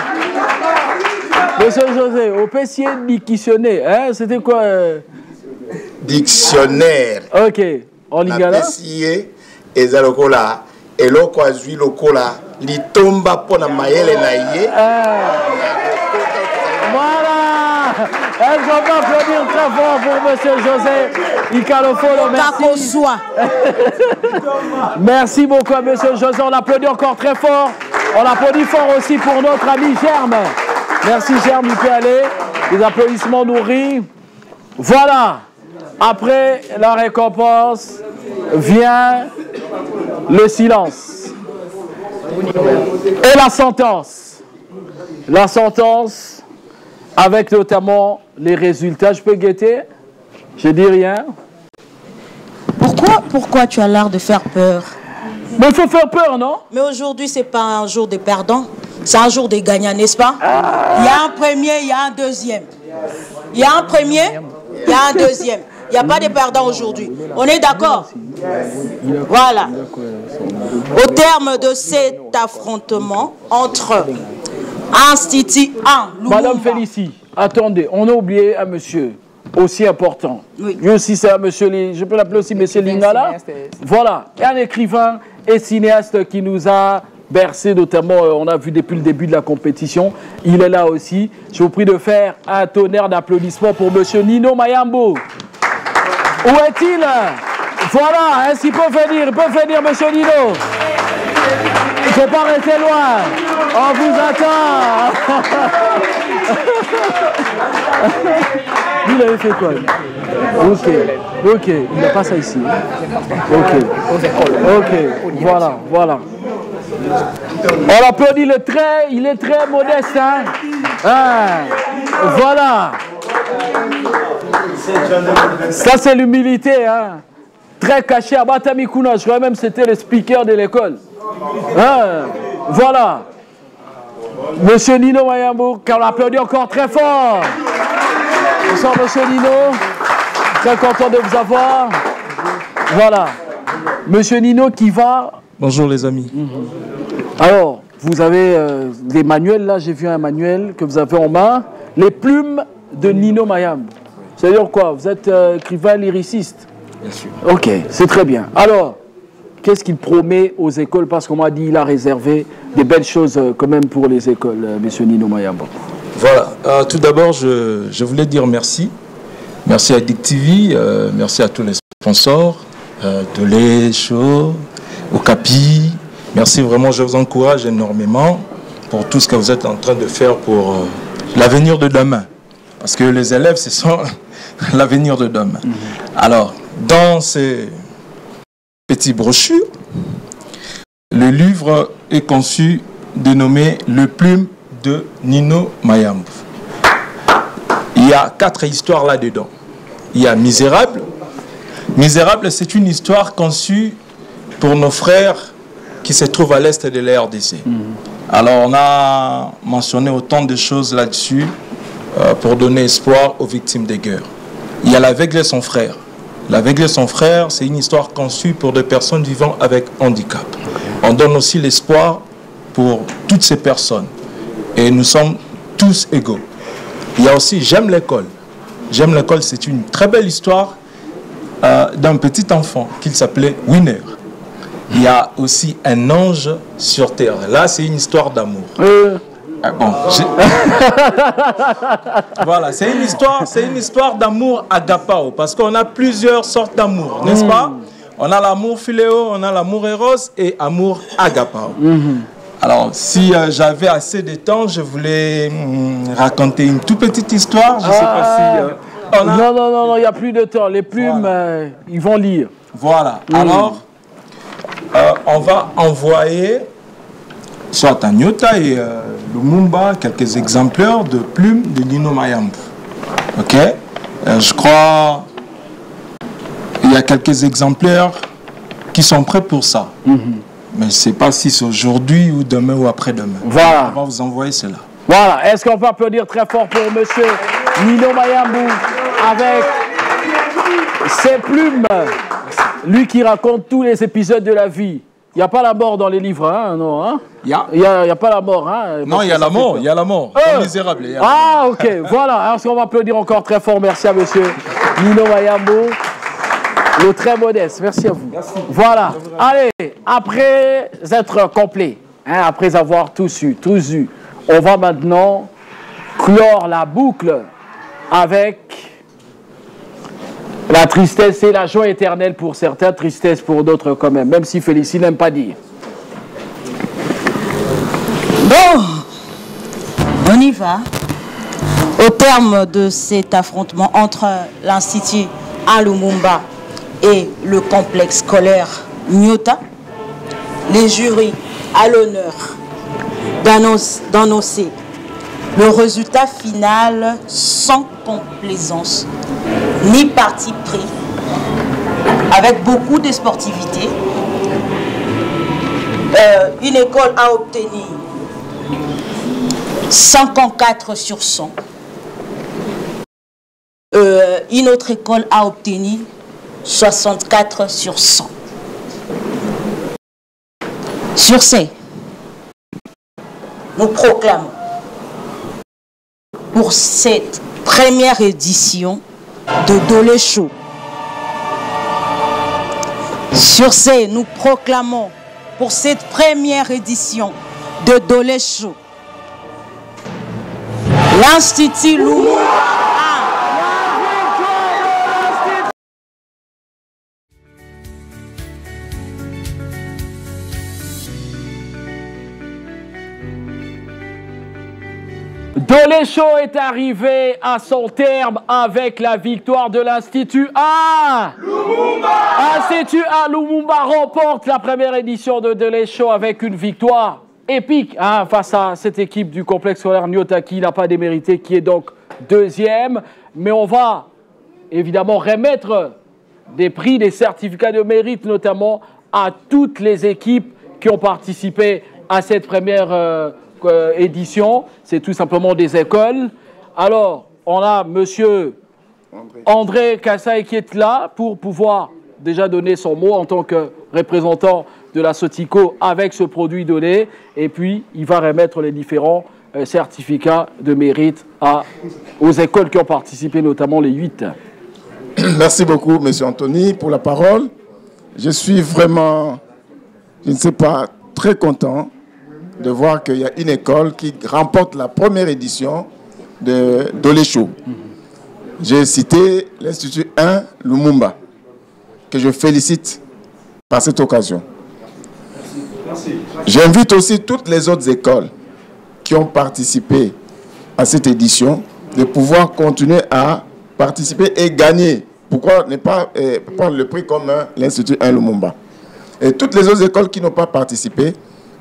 Monsieur José, au PC dictionnaire, hein? C'était quoi? Dictionnaire. Ok. En lingala? Napesiye ezalokola eloko azwi lokola litomba pona mayele na ye. Voilà. Est-ce qu'on peut applaudir très fort pour Monsieur José Ikalofolo? Merci. Merci beaucoup à Monsieur José. On l'applaudit encore très fort. On l'applaudit fort aussi pour notre ami Germe. Merci Germe, il peut aller. Des applaudissements nourris. Voilà. Après la récompense vient le silence. Et la sentence. La sentence avec notamment les résultats. Je peux guetter? Je dis rien. Pourquoi tu as l'air de faire peur? Mais il faut faire peur, non? Mais aujourd'hui, ce n'est pas un jour des perdants, c'est un jour des gagnants, n'est-ce pas? Il y a un premier, il y a un deuxième. Il y a un premier, il y a un deuxième. Il n'y a pas de perdants aujourd'hui. On est d'accord? Voilà. Au terme de cet affrontement entre Institut 1, Madame Félicie, attendez, on a oublié un monsieur. aussi important. Oui. Lui aussi, c'est un monsieur, je peux l'appeler aussi monsieur Lingala. Voilà, et un écrivain et cinéaste qui nous a bercé, notamment, on a vu depuis le début de la compétition. Il est là aussi. Je vous prie de faire un tonnerre d'applaudissements pour monsieur Nino Mayambo. Où est-il? Voilà, est-ce qu'il peut venir? Il peut venir, monsieur Nino. Il ne faut pas rester loin. On vous attend. Il avait fait quoi? Ok, il n'a pas ça ici. Ok, voilà. On l'applaudit, il est très modeste. Voilà. Ça, c'est l'humilité. Très caché à Batamikuna. Je crois même que c'était le speaker de l'école. Voilà. Monsieur Nino Mayambo, qu'on l'applaudit encore très fort. Bonsoir, monsieur Nino. Très content de vous avoir. Voilà. Monsieur Nino qui va... Bonjour les amis. Alors, vous avez des manuels, là, j'ai vu un manuel que vous avez en main. Les plumes de Nino Mayambo. C'est-à-dire quoi? Vous êtes écrivain lyriciste? Bien sûr. Ok, c'est très bien. Alors, qu'est-ce qu'il promet aux écoles? Parce qu'on m'a dit qu'il a réservé des belles choses quand même pour les écoles, monsieur Nino Mayambo. Voilà. Tout d'abord, je voulais dire merci. Merci à Dick TV, merci à tous les sponsors, Dolé, Show, Okapi. Merci vraiment, je vous encourage énormément pour tout ce que vous êtes en train de faire pour l'avenir de demain. Parce que les élèves, ce sont l'avenir de demain. Alors, dans ces petites brochures, le livre est conçu, dénommé Le Plume de Nino Mayambo. Il y a 4 histoires là-dedans. Il y a Misérable. Misérable, c'est une histoire conçue pour nos frères qui se trouvent à l'est de la RDC. Alors, on a mentionné autant de choses là-dessus pour donner espoir aux victimes des guerres. Il y a L'Aveugle et son frère. L'Aveugle et son frère, c'est une histoire conçue pour des personnes vivant avec handicap. On donne aussi l'espoir pour toutes ces personnes. Et nous sommes tous égaux. Il y a aussi J'aime l'école. J'aime l'école, c'est une très belle histoire d'un petit enfant qui s'appelait Winner. Il y a aussi Un ange sur terre. Là, c'est une histoire d'amour. Bon, voilà, c'est une histoire d'amour agapao, parce qu'on a plusieurs sortes d'amour, n'est-ce pas? On a l'amour philéo, on a l'amour éros et amour agapao. Alors, si j'avais assez de temps, je voulais raconter une toute petite histoire. Je ne sais pas si... Non, il n'y a plus de temps. Les plumes, voilà. Ils vont lire. Voilà. Alors, on va envoyer, soit à Nyota et Lumumba, quelques exemplaires de plumes de Nino Mayambo. Ok? Je crois qu'il y a quelques exemplaires qui sont prêts pour ça. Mais je ne sais pas si c'est aujourd'hui ou demain ou après-demain. Voilà. On va vous envoyer cela. Voilà. Est-ce qu'on peut applaudir très fort pour monsieur Nino Mayambo avec ses plumes? Lui qui raconte tous les épisodes de la vie. Il n'y a pas la mort dans les livres, hein, non, hein? Il n'y a pas la mort, hein? Non, il y a la mort, il y a la mort. Misérable. Ok, voilà. Alors, on va applaudir encore très fort. Merci à monsieur Nino Mayambo. Le très modeste, merci à vous. Merci. Voilà. Allez, après être complet, hein, après avoir tous eu, on va maintenant clore la boucle avec la tristesse et la joie éternelle pour certains, tristesse pour d'autres quand même si Félicie n'aime pas dire. Bon, on y va. Au terme de cet affrontement entre l'Institut Lumumba et le complexe scolaire Nyota, les jurys à l'honneur d'annoncer le résultat final sans complaisance ni parti pris, avec beaucoup de sportivité. Une école a obtenu 54 sur 100. Une autre école a obtenu 64 sur 100. Sur ces, nous proclamons pour cette première édition de Dolé Show. Sur ce, nous proclamons pour cette première édition de Dolé Show l'Institut Lumumba. Dolé Show est arrivé à son terme avec la victoire de l'Institut A. Lumumba. Institut A Lumumba remporte la première édition de Dolé Show avec une victoire épique face à cette équipe du complexe scolaire Nyota qui n'a pas démérité, qui est donc deuxième. Mais on va évidemment remettre des prix, des certificats de mérite notamment à toutes les équipes qui ont participé à cette première édition. C'est tout simplement des écoles. Alors, on a monsieur André Kassai qui est là pour pouvoir déjà donner son mot en tant que représentant de la Sotico avec ce produit donné. Et puis, il va remettre les différents certificats de mérite aux écoles qui ont participé, notamment les 8. Merci beaucoup, monsieur Anthony, pour la parole. Je suis vraiment, je ne sais pas, très content de voir qu'il y a une école qui remporte la première édition de Dolé Show. J'ai cité l'Institut 1 Lumumba, que je félicite par cette occasion. J'invite aussi toutes les autres écoles qui ont participé à cette édition de pouvoir continuer à participer et gagner. Pourquoi ne pas prendre le prix comme l'Institut 1 Lumumba? Et toutes les autres écoles qui n'ont pas participé,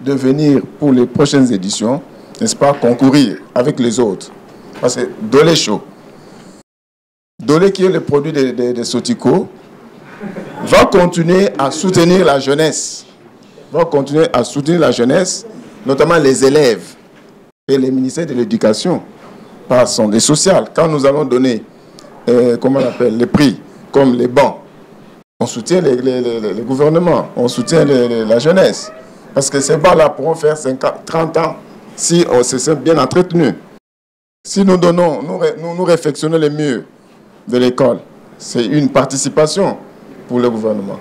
de venir pour les prochaines éditions, n'est-ce pas, concourir avec les autres. Parce que Dolé Show, Dolé qui est le produit de Sotico, va continuer à soutenir la jeunesse. Va continuer à soutenir la jeunesse, notamment les élèves et les ministères de l'Éducation, par son des sociales. Quand nous allons donner, comment on appelle, les prix, comme les bancs, on soutient les gouvernements, on soutient la jeunesse. Parce que ces bancs-là pourront faire 30 ans si on se sent bien entretenu. Si nous donnons, nous réfectionnons les murs de l'école, c'est une participation pour le gouvernement.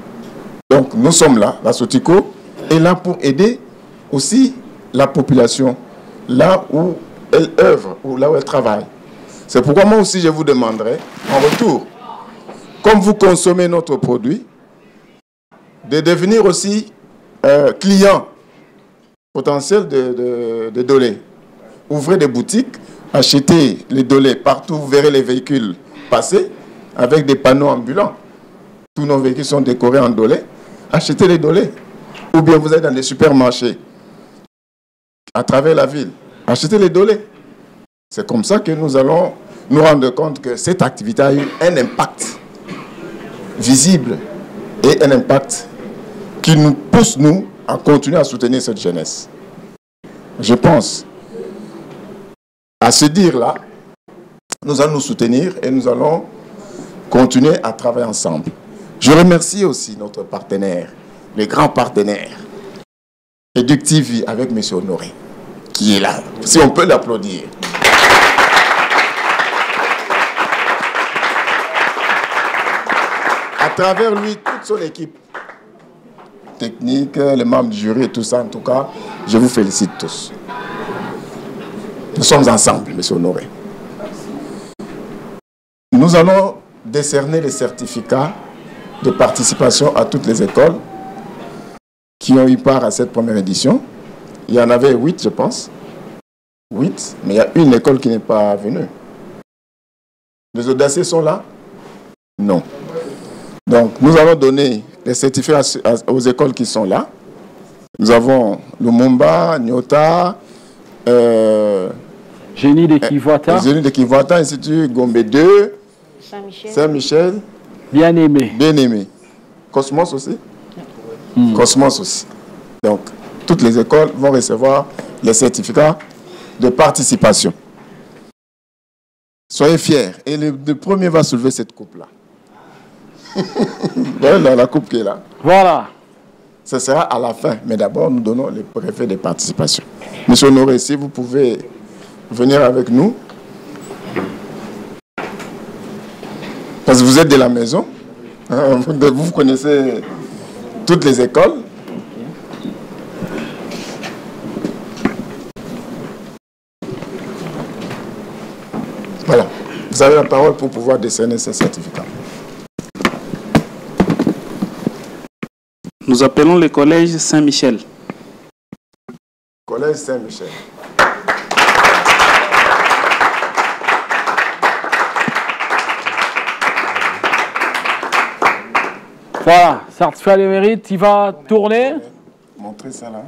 Donc nous sommes là, la Sotico est là pour aider aussi la population, là où elle œuvre, ou là où elle travaille. C'est pourquoi moi aussi je vous demanderai, en retour, comme vous consommez notre produit, de devenir aussi client potentiel de Dolé. Ouvrez des boutiques, achetez les Dolé partout, vous verrez les véhicules passer avec des panneaux ambulants. Tous nos véhicules sont décorés en Dolé. Achetez les Dolé. Ou bien vous êtes dans des supermarchés à travers la ville. Achetez les Dolé. C'est comme ça que nous allons nous rendre compte que cette activité a eu un impact visible et un impact qui nous pousse, nous, à continuer à soutenir cette jeunesse. Je pense, à se dire là, nous allons nous soutenir et nous allons continuer à travailler ensemble. Je remercie aussi notre partenaire, les grands partenaires, EducTV avec M. Honoré, qui est là. Si on peut l'applaudir. À travers lui, toute son équipe technique, les membres du jury et tout ça, en tout cas, je vous félicite tous. Nous sommes ensemble, M. Honoré. Nous allons décerner les certificats de participation à toutes les écoles qui ont eu part à cette première édition. Il y en avait 8, je pense. 8, mais il y a une école qui n'est pas venue. Les audacieux sont là? Non. Donc, nous allons donner les certificats aux écoles qui sont là. Nous avons Lumumba, Nyota, Génie de Kivwata, Génie de Kivwata, Institut Gombe 2, Saint-Michel, Bien-Aimé. Bien-Aimé. Cosmos aussi? Cosmos aussi. Donc, toutes les écoles vont recevoir les certificats de participation. Soyez fiers. Et le premier va soulever cette coupe-là. Voilà la coupe qui est là. Voilà. Ce sera à la fin. Mais d'abord, nous donnons les brevets de participation. Monsieur Honoré, si vous pouvez venir avec nous. Parce que vous êtes de la maison. Hein, vous connaissez toutes les écoles. Voilà. Vous avez la parole pour pouvoir décerner ce certificat. Nous appelons le collège Saint-Michel. Collège Saint-Michel. Voilà, certificat de mérite, il va tourner. Montrez ça là.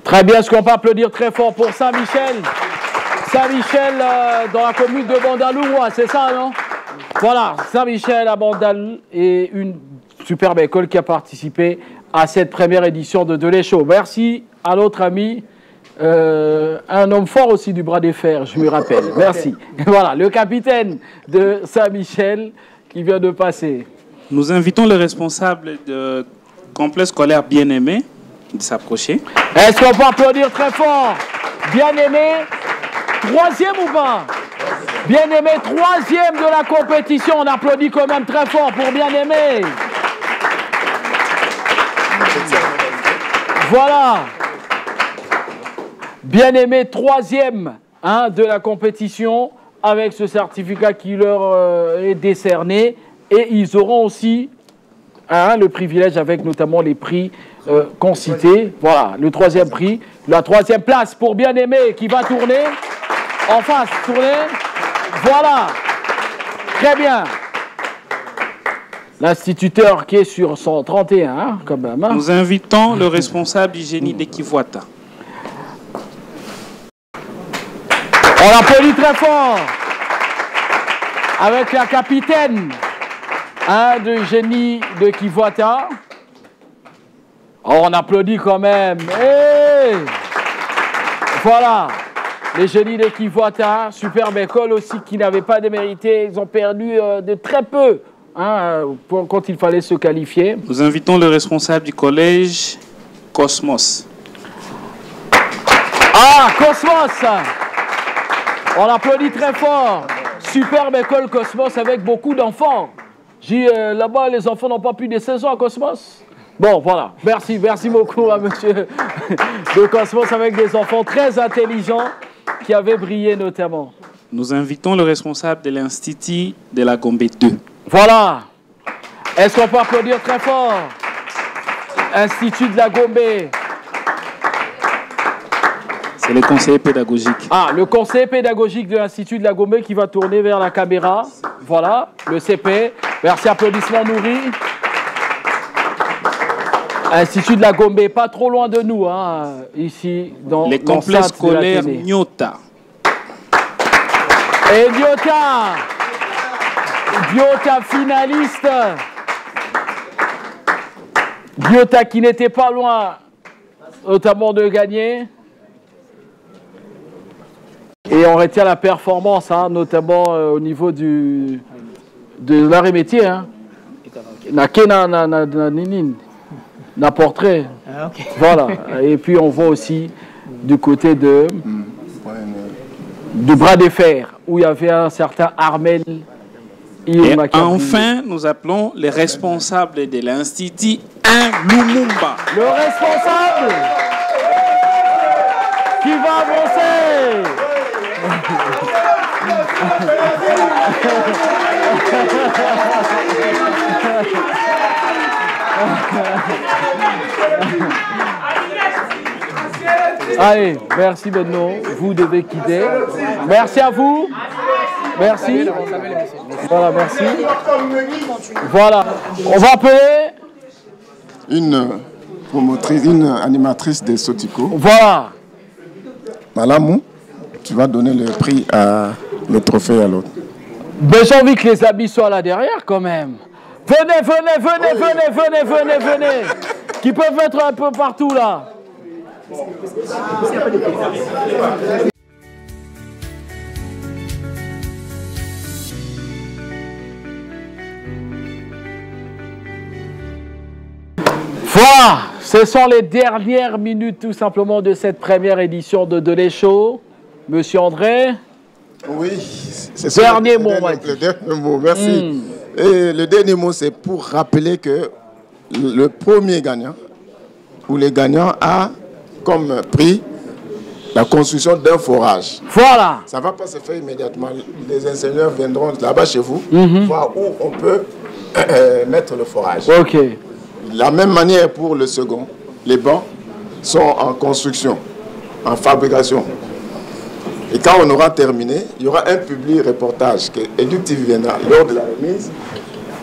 Très bien, est-ce qu'on peut applaudir très fort pour Saint-Michel? Saint-Michel dans la commune de Bandalou, c'est ça, non? Voilà, Saint-Michel à Bandalou et une superbe école qui a participé à cette première édition de Delay Show. Merci à notre ami, un homme fort aussi du bras de fer, je me rappelle. Merci. Voilà, le capitaine de Saint-Michel qui vient de passer. Nous invitons le responsable de complexe scolaire Bien-Aimé de s'approcher. Est-ce qu'on peut applaudir très fort? Bien-Aimé, troisième ou pas? Bien-Aimé, troisième de la compétition. On applaudit quand même très fort pour Bien-Aimé. Voilà. Bien-Aimé, troisième de la compétition avec ce certificat qui leur est décerné. Et ils auront aussi le privilège avec notamment les prix qu'on citait. Voilà, le troisième prix. La troisième place pour Bien-Aimé qui va tourner. En face, tourner. Voilà. Très bien. L'instituteur qui est sur 131, quand même. Nous invitons le responsable du génie d'Ekivuata. On applaudit très fort avec la capitaine de génie de Kivuata. On applaudit quand même. Hey, voilà. Les génies de Kivuata, superbe école aussi qui n'avait pas démérité. Ils ont perdu de très peu quand il fallait se qualifier. Nous invitons le responsable du collège Cosmos. Ah, Cosmos! On applaudit très fort. Superbe école Cosmos avec beaucoup d'enfants. Là-bas, les enfants n'ont pas plus de 16 ans à Cosmos. Bon, voilà. Merci beaucoup à monsieur de Cosmos avec des enfants très intelligents qui avaient brillé notamment. Nous invitons le responsable de l'Institut de la Gombe 2. Voilà. Est-ce qu'on peut applaudir très fort? Institut de la Gombe. C'est le conseiller pédagogique. Ah, le conseiller pédagogique de l'Institut de la Gombe qui va tourner vers la caméra. Voilà, le CP. Merci, applaudissements nourris. Institut de la Gombe, pas trop loin de nous, ici, dans les complexes scolaires Nyota. Et Nyota finaliste. Nyota qui n'était pas loin, notamment de gagner. Et on retient la performance, notamment au niveau de l'art et métier. Na portrait. Ah, okay. Voilà. Et puis on voit aussi du côté du bras de fer, où il y avait un certain Armel. Et enfin, nous appelons les responsables de l'Institut Lumumba. Le responsable qui va avancer. Allez, merci Benno, vous devez quitter. Merci à vous. Merci. Voilà, merci. Voilà, on va appeler une promotrice, une animatrice des Sotico. Voilà. Malamou, tu vas donner le prix le trophée à l'autre. Ben, j'ai envie que les habits soient là derrière quand même. Venez. Qui peuvent être un peu partout là. Voilà, ce sont les dernières minutes tout simplement de cette première édition de Delay Show. Monsieur André. Oui, c'est dernier mot. Le dernier mot, merci. Et le dernier mot, c'est pour rappeler que le premier gagnant ou les gagnants a comme prix la construction d'un forage. Voilà. Ça ne va pas se faire immédiatement. Les ingénieurs viendront là-bas chez vous voir où on peut mettre le forage. Ok. La même manière pour le second. Les bancs sont en construction, en fabrication. Et quand on aura terminé, il y aura un public reportage que EduTV viendra lors de la remise.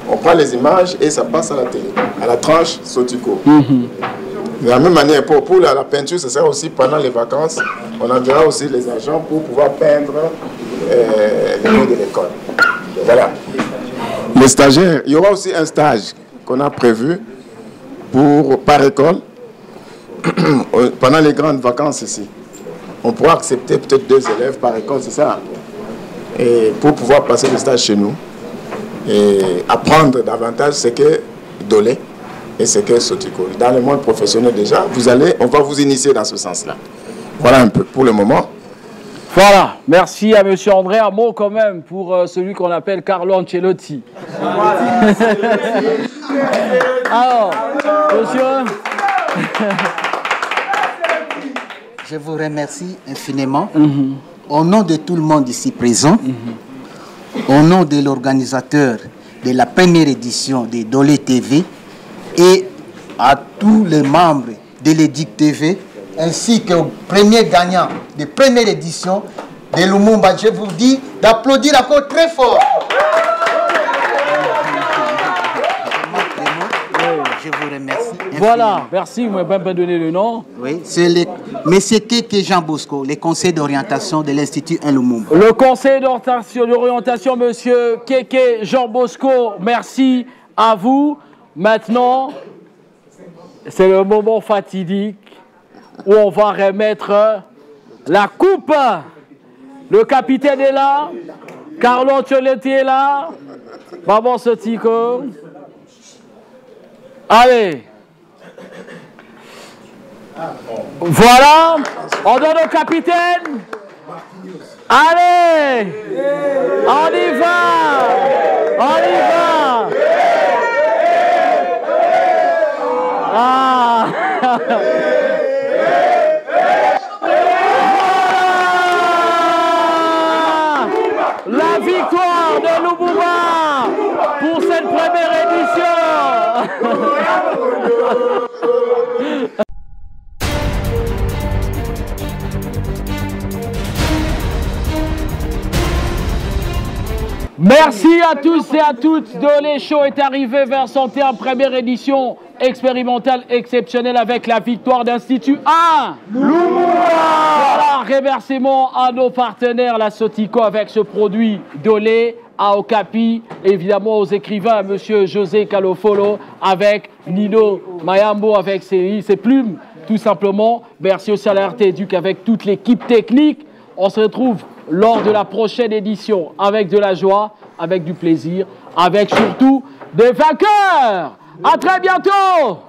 On prend les images et ça passe à la télé, à la tranche Sotico. De la même manière, pour la peinture, ce sera aussi pendant les vacances. On enverra aussi les agents pour pouvoir peindre les murs de l'école. Voilà. Les stagiaires, il y aura aussi un stage qu'on a prévu par école pendant les grandes vacances ici. On pourra accepter peut-être 2 élèves par école, c'est ça. Et pour pouvoir passer le stage chez nous et apprendre davantage ce qu'est Dolé et ce qu'est Sotico. Dans le monde professionnel déjà, on va vous initier dans ce sens-là. Voilà un peu pour le moment. Voilà, merci à M. André. Un mot quand même pour celui qu'on appelle Carlo Ancelotti. Alors, monsieur. Je vous remercie infiniment. Au nom de tout le monde ici présent, au nom de l'organisateur de la première édition de Dolé TV et à tous les membres de l'EDIC TV, ainsi qu'au premier gagnant de première édition de Lumumba, je vous dis d'applaudir encore très fort. Je vous remercie. Voilà, merci, vous m'avez pas donné le nom. Oui, c'est M. Keke Jean Bosco, le conseil d'orientation de l'Institut Lumumba. Le conseil d'orientation, M. Keke Jean Bosco, merci à vous. Maintenant, c'est le moment fatidique où on va remettre la coupe. Le capitaine est là, Carlo Ancelotti est là, Maman Sotico. Allez. Voilà, on donne au capitaine. Allez, on y va, on y va. Ah. La victoire de Lumumba pour cette première édition. Merci à tous et à toutes. Dolé Show est arrivé vers son terme. Première édition expérimentale exceptionnelle avec la victoire d'Institut 1. Voilà, remerciements à nos partenaires, la Sotico, avec ce produit Dolé, à Okapi, évidemment aux écrivains, M. José Calofolo, avec Nino Mayambo, avec ses plumes, tout simplement. Merci aussi à la RT-Éduc avec toute l'équipe technique. On se retrouve lors de la prochaine édition avec de la joie, avec du plaisir, avec surtout des vainqueurs. À très bientôt.